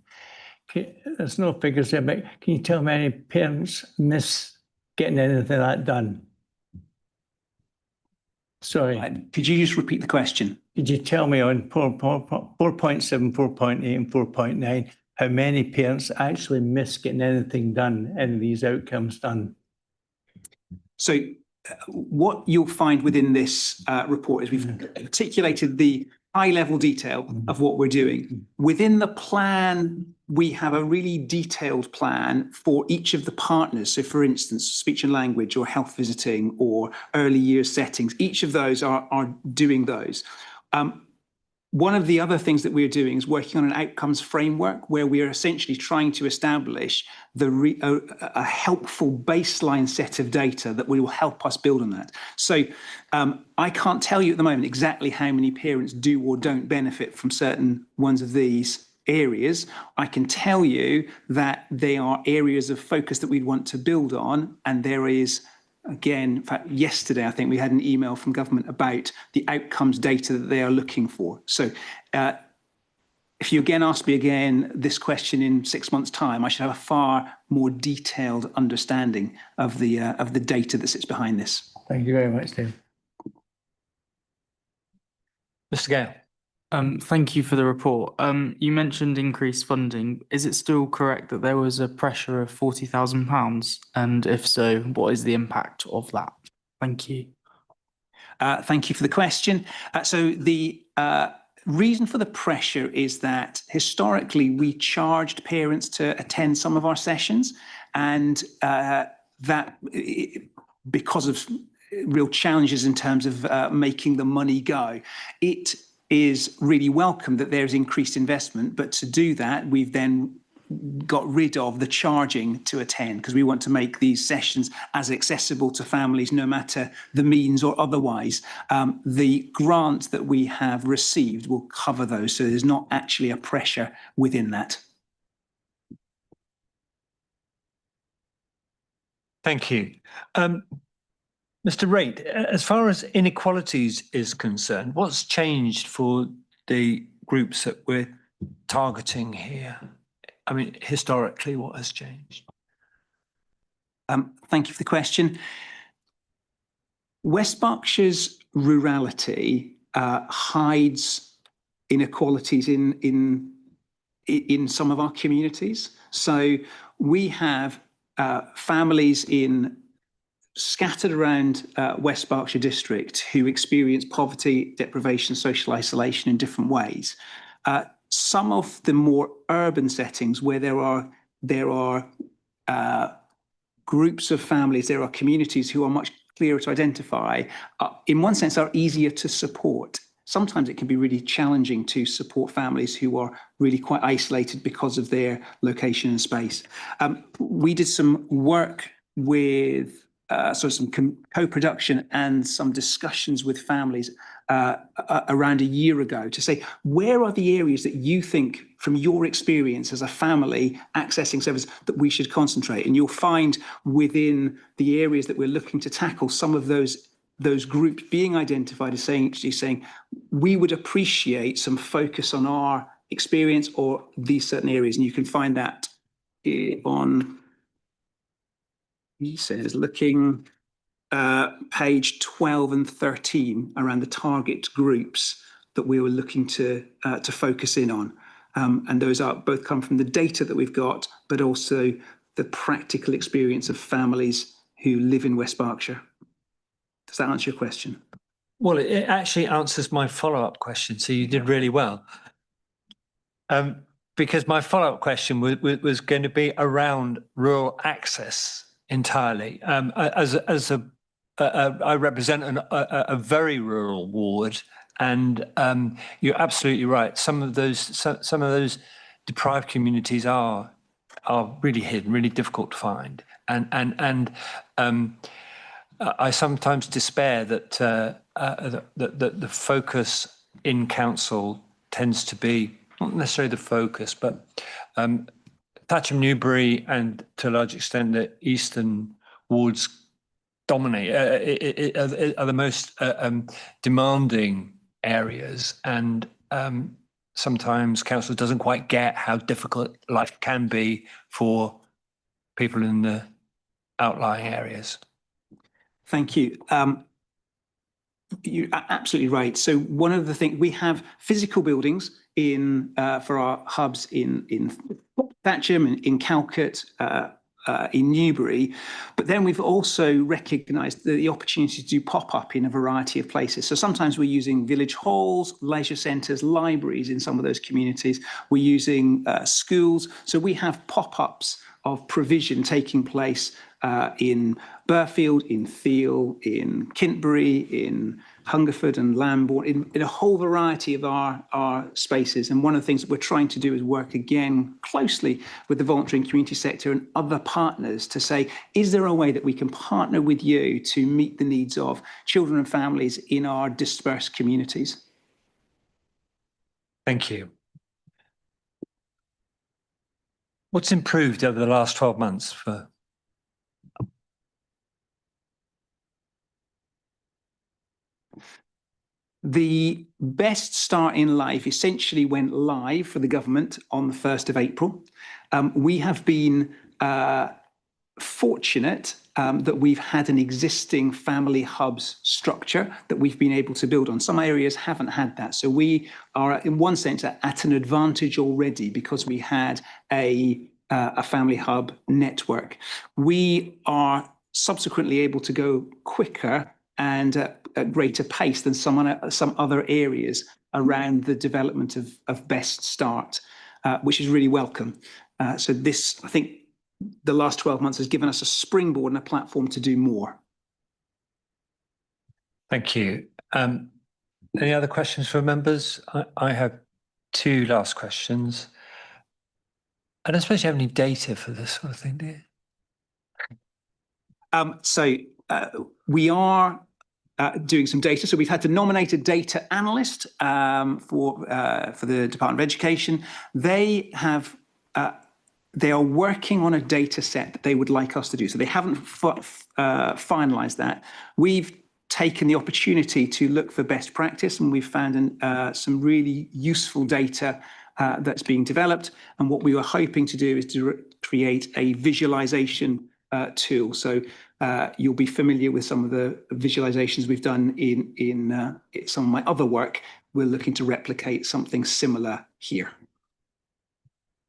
There's no figures there, but can you tell me how many parents miss getting anything like that done? Sorry. Could you just repeat the question? Could you tell me on 4.7, 4.8 and 4.9 how many parents actually miss getting anything done, any of these outcomes done? So what you'll find within this report is we've articulated the high-level detail of what we're doing. Within the plan, we have a really detailed plan for each of the partners. So for instance, speech and language or health visiting or early years settings, each of those are doing those. One of the other things that we're doing is working on an outcomes framework where we are essentially trying to establish a helpful baseline set of data that will help us build on that. So I can't tell you at the moment exactly how many parents do or don't benefit from certain ones of these areas. I can tell you that they are areas of focus that we'd want to build on, and there is, again, in fact, yesterday, I think we had an email from government about the outcomes data that they are looking for. So if you again ask me again this question in 6 months' time, I should have a far more detailed understanding of the data that sits behind this. Thank you very much, Dave. Mr. Gale. Thank you for the report. You mentioned increased funding. Is it still correct that there was a pressure of £40,000? And if so, what is the impact of that? Thank you. Thank you for the question. So the reason for the pressure is that historically we charged parents to attend some of our sessions, and that because of real challenges in terms of making the money go, it is really welcome that there's increased investment, but to do that, we've then got rid of the charging to attend because we want to make these sessions as accessible to families no matter the means or otherwise. The grant that we have received will cover those, so there's not actually a pressure within that. Thank you. Mr. Raitt, as far as inequalities is concerned, what's changed for the groups that we're targeting here? I mean, historically, what has changed? Thank you for the question. West Berkshire's rurality hides inequalities in some of our communities. So we have families scattered around West Berkshire district who experience poverty, deprivation, social isolation in different ways. Some of the more urban settings where there are groups of families, there are communities who are much clearer to identify, in one sense are easier to support. Sometimes it can be really challenging to support families who are really quite isolated because of their location and space. We did some work with some co-production and some discussions with families around a year ago to say, where are the areas that you think, from your experience as a family accessing services, that we should concentrate? And you'll find within the areas that we're looking to tackle, some of those groups being identified as saying, we would appreciate some focus on our experience or these certain areas. And you can find that on, he says, looking page 12 and 13 around the target groups that we were looking to focus in on. And those are both come from the data that we've got, but also the practical experience of families who live in West Berkshire. Does that answer your question? Well, it actually answers my follow-up question, so you did really well. Because my follow-up question was going to be around rural access entirely. I represent a very rural ward, and you're absolutely right. Some of those deprived communities are really hidden, really difficult to find, and I sometimes despair that the focus in council tends to be not necessarily the focus, but Thatcham, Newbury, and to a large extent the eastern wards dominate are the most demanding areas, and sometimes council doesn't quite get how difficult life can be for people in the outlying areas. Thank you. You're absolutely right. So one of the things, we have physical buildings in for our hubs in Thatcham, in Calcutta, in Newbury, but then we've also recognised the opportunity to do pop-up in a variety of places. So sometimes we're using village halls, leisure centres, libraries in some of those communities. We're using schools. So we have pop-ups of provision taking place in Burfield, in Thiel, in Kintbury, in Hungerford and Lambourne, in a whole variety of our spaces. And one of the things that we're trying to do is work again closely with the voluntary and community sector and other partners to say, is there a way that we can partner with you to meet the needs of children and families in our dispersed communities? Thank you. What's improved over the last 12 months for? The Best Start in Life essentially went live for the government on the 1st of April. We have been fortunate that we've had an existing family hubs structure that we've been able to build on. Some areas haven't had that. So we are, in one sense, at an advantage already because we had a family hub network. We are subsequently able to go quicker and at greater pace than some other areas around the development of Best Start, which is really welcome. So this, I think, the last 12 months has given us a springboard and a platform to do more. Thank you. Any other questions from members? I have two last questions. I don't suppose you have any data for this sort of thing, do you? We are doing some data. So we've had to nominate a data analyst for the Department of Education. They are working on a data set that they would like us to do. So they haven't finalised that. We've taken the opportunity to look for best practice, and we've found some really useful data that's being developed. And what we were hoping to do is to create a visualization tool. So you'll be familiar with some of the visualizations we've done in some of my other work. We're looking to replicate something similar here.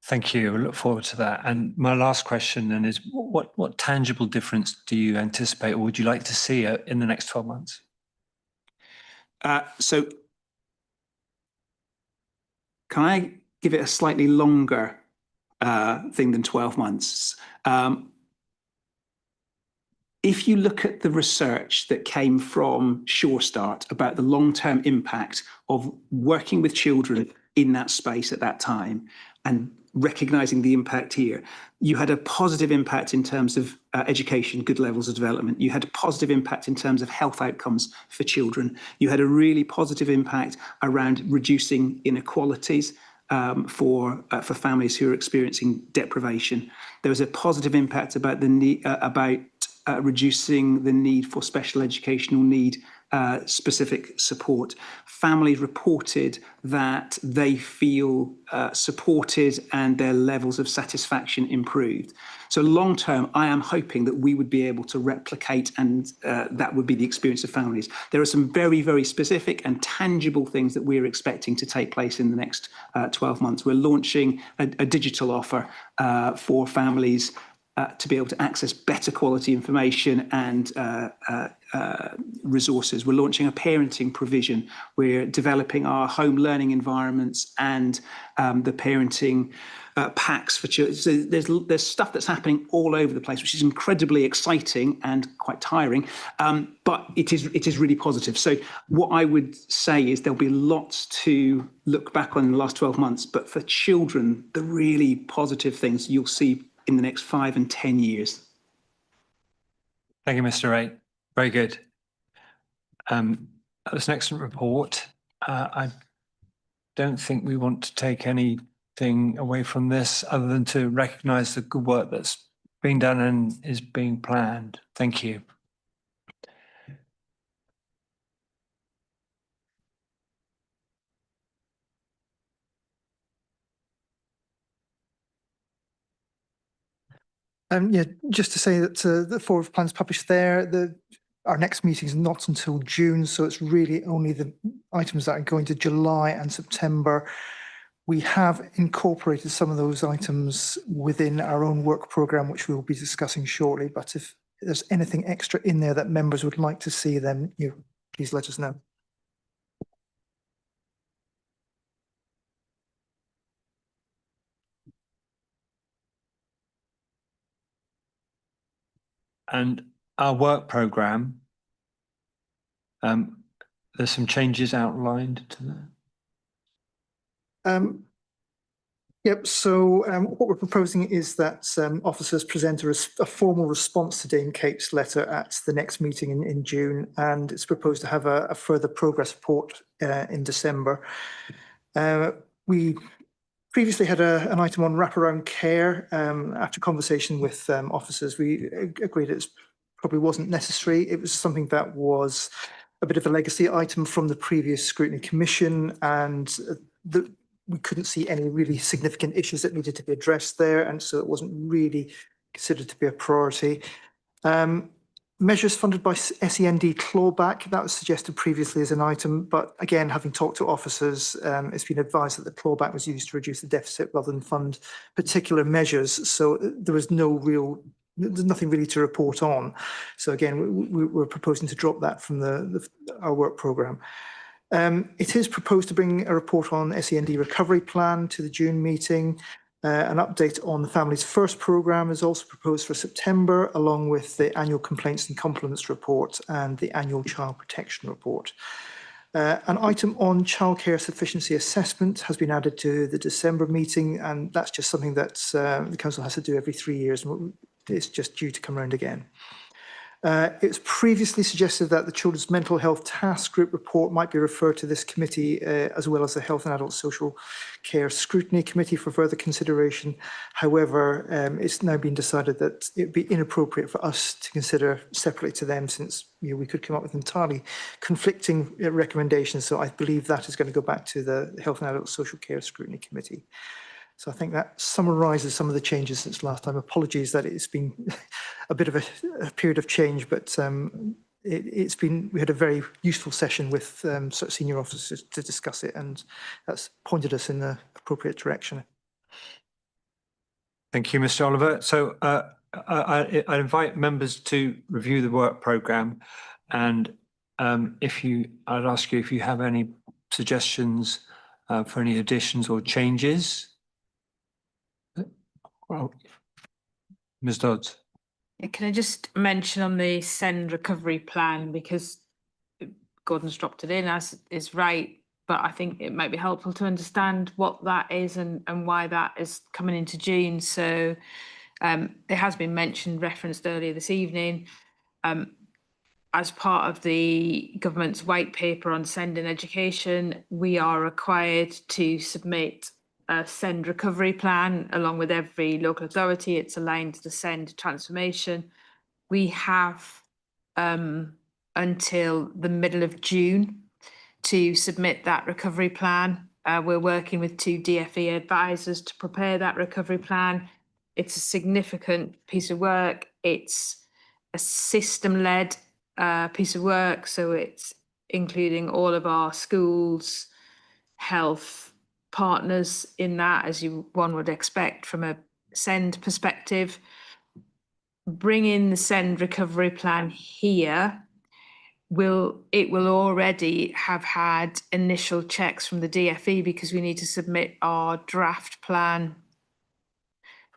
Thank you. I look forward to that. And my last question then is, what tangible difference do you anticipate or would you like to see in the next 12 months? So can I give it a slightly longer thing than 12 months? If you look at the research that came from Sure Start about the long-term impact of working with children in that space at that time and recognising the impact here, you had a positive impact in terms of education, good levels of development. You had a positive impact in terms of health outcomes for children. You had a really positive impact around reducing inequalities for families who are experiencing deprivation. There was a positive impact about the need, reducing the need for special educational need specific support. Families reported that they feel supported and their levels of satisfaction improved. So long term, I am hoping that we would be able to replicate and that would be the experience of families. There are some very, very specific and tangible things that we're expecting to take place in the next 12 months. We're launching a digital offer for families to be able to access better quality information and resources. We're launching a parenting provision. We're developing our home learning environments and the parenting packs for children. So there's stuff that's happening all over the place, which is incredibly exciting and quite tiring, but it is really positive. So what I would say is there'll be lots to look back on in the last 12 months, but for children, the really positive things you'll see in the next 5 and 10 years. Thank you, Mr. Wright. Very good. That's an excellent report. I don't think we want to take anything away from this other than to recognise the good work that's being done and is being planned. Thank you. Yeah, just to say that the 4 plans published there, our next meeting is not until June, so it's really only the items that are going to July and September. We have incorporated some of those items within our own work programme, which we will be discussing shortly. But if there's anything extra in there that members would like to see, then please let us know. And our work programme, there's some changes outlined to that. Yep, so what we're proposing is that officers present a formal response to Dame Kate's letter at the next meeting in June, and it's proposed to have a further progress report in December. We previously had an item on wraparound care. After conversation with officers, we agreed it probably wasn't necessary. It was something that was a bit of a legacy item from the previous Scrutiny Commission, and we couldn't see any really significant issues that needed to be addressed there, and so it wasn't really considered to be a priority. Measures funded by SEND clawback, that was suggested previously as an item, but again, having talked to officers, it's been advised that the clawback was used to reduce the deficit rather than fund particular measures, so there's nothing really to report on. So again, we're proposing to drop that from our work programme. It is proposed to bring a report on SEND recovery plan to the June meeting. An update on the Families First programme is also proposed for September, along with the annual complaints and compliments report and the annual child protection report. An item on childcare sufficiency assessment has been added to the December meeting, and that's just something that the council has to do every 3 years, and it's just due to come around again. It was previously suggested that the Children's Mental Health Task Group report might be referred to this committee, as well as the Health and Adult Social Care Scrutiny Committee for further consideration. However, it's now been decided that it would be inappropriate for us to consider separately to them, since we could come up with entirely conflicting recommendations. So I believe that is going to go back to the Health and Adult Social Care Scrutiny Committee. So I think that summarises some of the changes since last time. Apologies that it's been a bit of a period of change, but we had a very useful session with senior officers to discuss it, and that's pointed us in the appropriate direction. Thank you, Mr. Oliver. So I invite members to review the work programme, and I'd ask you if you have any suggestions for any additions or changes. Well, Ms. Dodds. Can I just mention on the SEND recovery plan, because Gordon's dropped it in, as is right, but I think it might be helpful to understand what that is and why that is coming into June. So it has been referenced earlier this evening. As part of the government's white paper on SEND in education, we are required to submit a SEND recovery plan along with every local authority. It's aligned to the SEND transformation. We have until the middle of June to submit that recovery plan. We're working with 2 DFE advisors to prepare that recovery plan. It's a significant piece of work. It's a system-led piece of work, so it's including all of our schools, health partners in that, as one would expect from a SEND perspective. bringing the SEND recovery plan here, it will already have had initial checks from the DFE because we need to submit our draft plan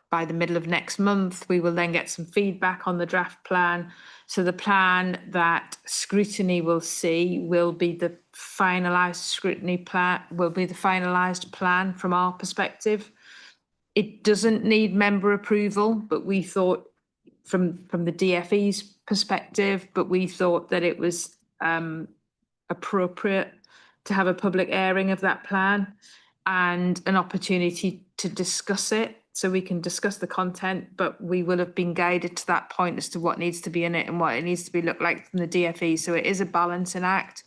by the middle of next month. We will then get some feedback on the draft plan. So the plan that Scrutiny will see will be the finalised Scrutiny plan, will be the finalised plan from our perspective. It doesn't need member approval, but we thought from the DFE's perspective, but we thought that it was appropriate to have a public airing of that plan and an opportunity to discuss it. So we can discuss the content, but we will have been guided to that point as to what needs to be in it and what it needs to be look like from the DFE. So it is a balancing act,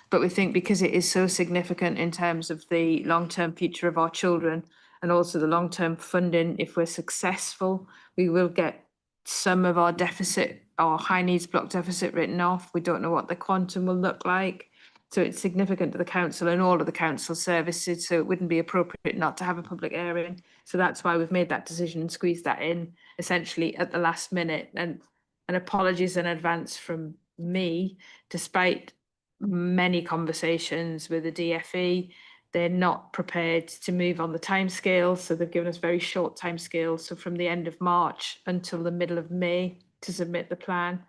but we think because it is so significant in terms of the long-term future of our children and also the long-term funding, if we're successful, we will get some of our deficit, our high needs block deficit written off. We don't know what the quantum will look like. So it's significant to the council and all of the council services. So it wouldn't be appropriate not to have a public airing. So that's why we've made that decision and squeezed that in essentially at the last minute. And apologies in advance from me, despite many conversations with the DFE, they're not prepared to move on the timescale. So they've given us very short timescales. So from the end of March until the middle of May to submit the plan,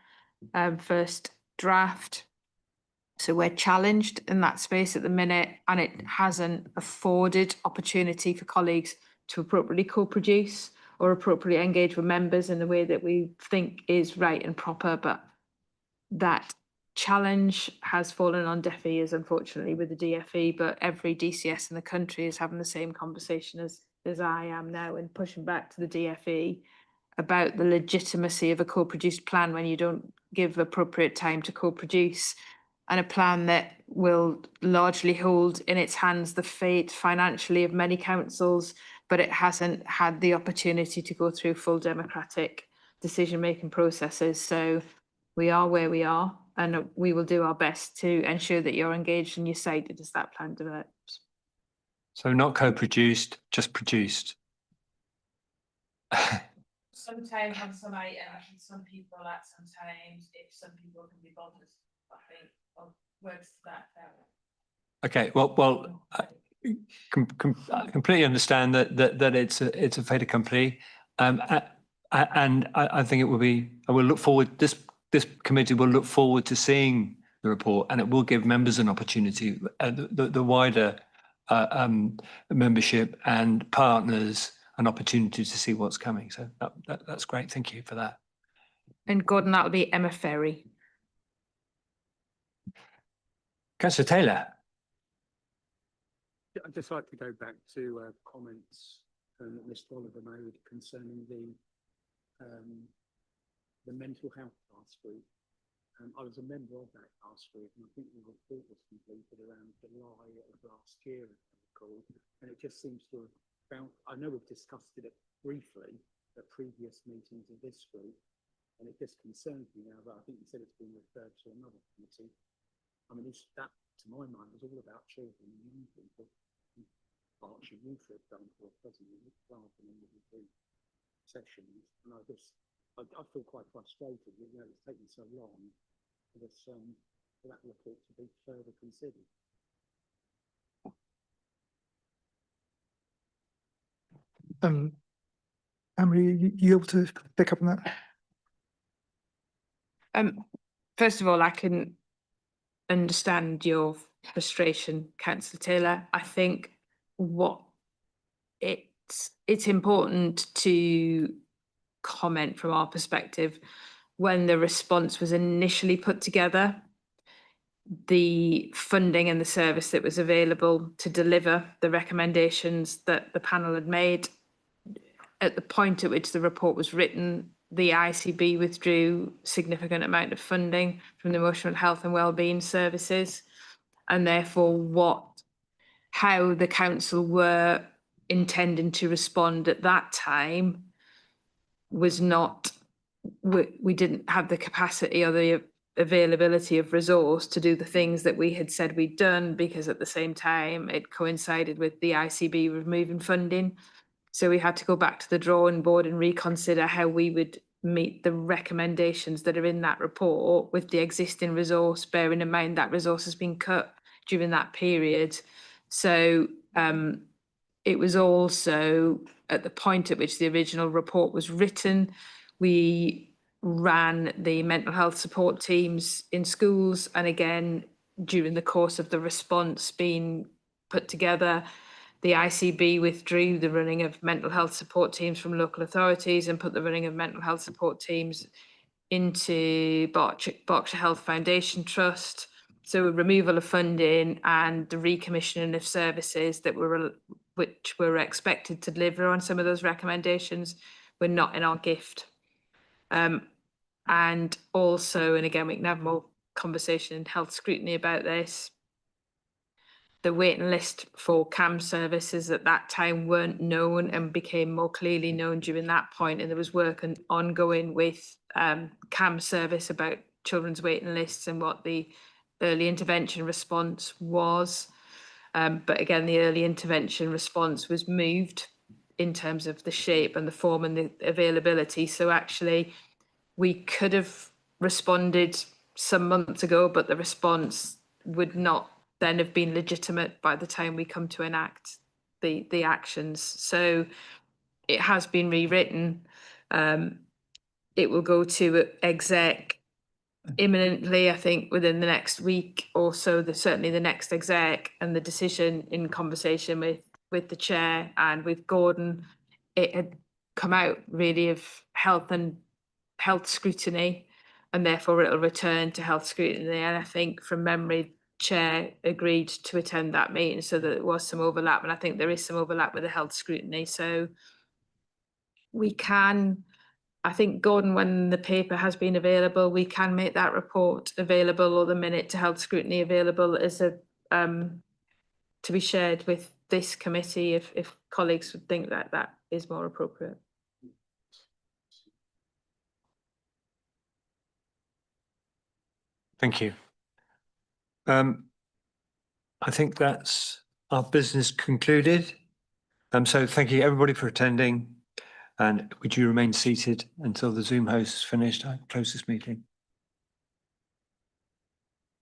first draft. So we're challenged in that space at the minute, and it hasn't afforded opportunity for colleagues to appropriately co-produce or appropriately engage with members in the way that we think is right and proper. But that challenge has fallen on deaf ears, unfortunately, with the DFE, but every DCS in the country is having the same conversation as I am now and pushing back to the DFE about the legitimacy of a co-produced plan when you don't give appropriate time to co-produce, and a plan that will largely hold in its hands the fate financially of many councils, but it hasn't had the opportunity to go through full democratic decision-making processes. So we are where we are, and we will do our best to ensure that you're engaged and you're cited as that plan develops. So not co-produced, just produced. Sometimes on some items, some people at some times, if some people can be bothered, I think, works to that. Okay, well, I completely understand that it's a fait accompli, and I think it will be. I will look forward. This committee will look forward to seeing the report, and it will give members an opportunity, the wider membership and partners an opportunity to see what's coming. So that's great. Thank you for that. And Gordon, that'll be Emma Ferry. Councillor Taylor. I'd just like to go back to comments that Mr. Oliver made concerning the mental health task group. I was a member of that task group, and I think the report was completed around July of last year, if I recall, and it just seems to have found, I know we've discussed it briefly at previous meetings of this group, and it just concerns me now that I think you said it's been referred to another committee. I mean, that, to my mind, was all about children and young people. Berkshire Youth have done for presently rather than individual sessions, and I feel quite frustrated that it's taken so long for that report to be further considered. Anne-Marie, you able to pick up on that? First of all, I can understand your frustration, Councillor Taylor. I think it's important to comment from our perspective. When the response was initially put together, the funding and the service that was available to deliver the recommendations that the panel had made, at the point at which the report was written, the ICB withdrew significant amount of funding from the emotional health and wellbeing services, and therefore how the council were intending to respond at that time was not, we didn't have the capacity or the availability of resource to do the things that we had said we'd done, because at the same time it coincided with the ICB removing funding. So we had to go back to the drawing board and reconsider how we would meet the recommendations that are in that report with the existing resource, bearing in mind that resource has been cut during that period. So it was also at the point at which the original report was written, we ran the mental health support teams in schools, and again during the course of the response being put together, the ICB withdrew the running of mental health support teams from local authorities and put the running of mental health support teams into Berkshire Health Foundation Trust. So a removal of funding and the recommissioning of services that which were expected to deliver on some of those recommendations were not in our gift. And also, and again, we can have more conversation in health scrutiny about this, the waiting list for CAM services at that time weren't known and became more clearly known during that point, and there was work ongoing with CAM service about children's waiting lists and what the early intervention response was. But again, the early intervention response was moved in terms of the shape and the form and the availability. So actually, we could have responded some months ago, but the response would not then have been legitimate by the time we come to enact the actions. So it has been rewritten. It will go to exec imminently, I think within the next week or so, certainly the next exec, and the decision in conversation with the chair and with Gordon, it had come out really of health and health scrutiny, and therefore it'll return to health scrutiny. And I think from memory, chair agreed to attend that meeting, so that there was some overlap, and I think there is some overlap with the health scrutiny. So we can, I think, Gordon, when the paper has been available, we can make that report available, or the minute to health scrutiny available as a to be shared with this committee if colleagues would think that that is more appropriate. Thank you. I think that's our business concluded. So thank you everybody for attending, and would you remain seated until the Zoom host is finished? I close this meeting.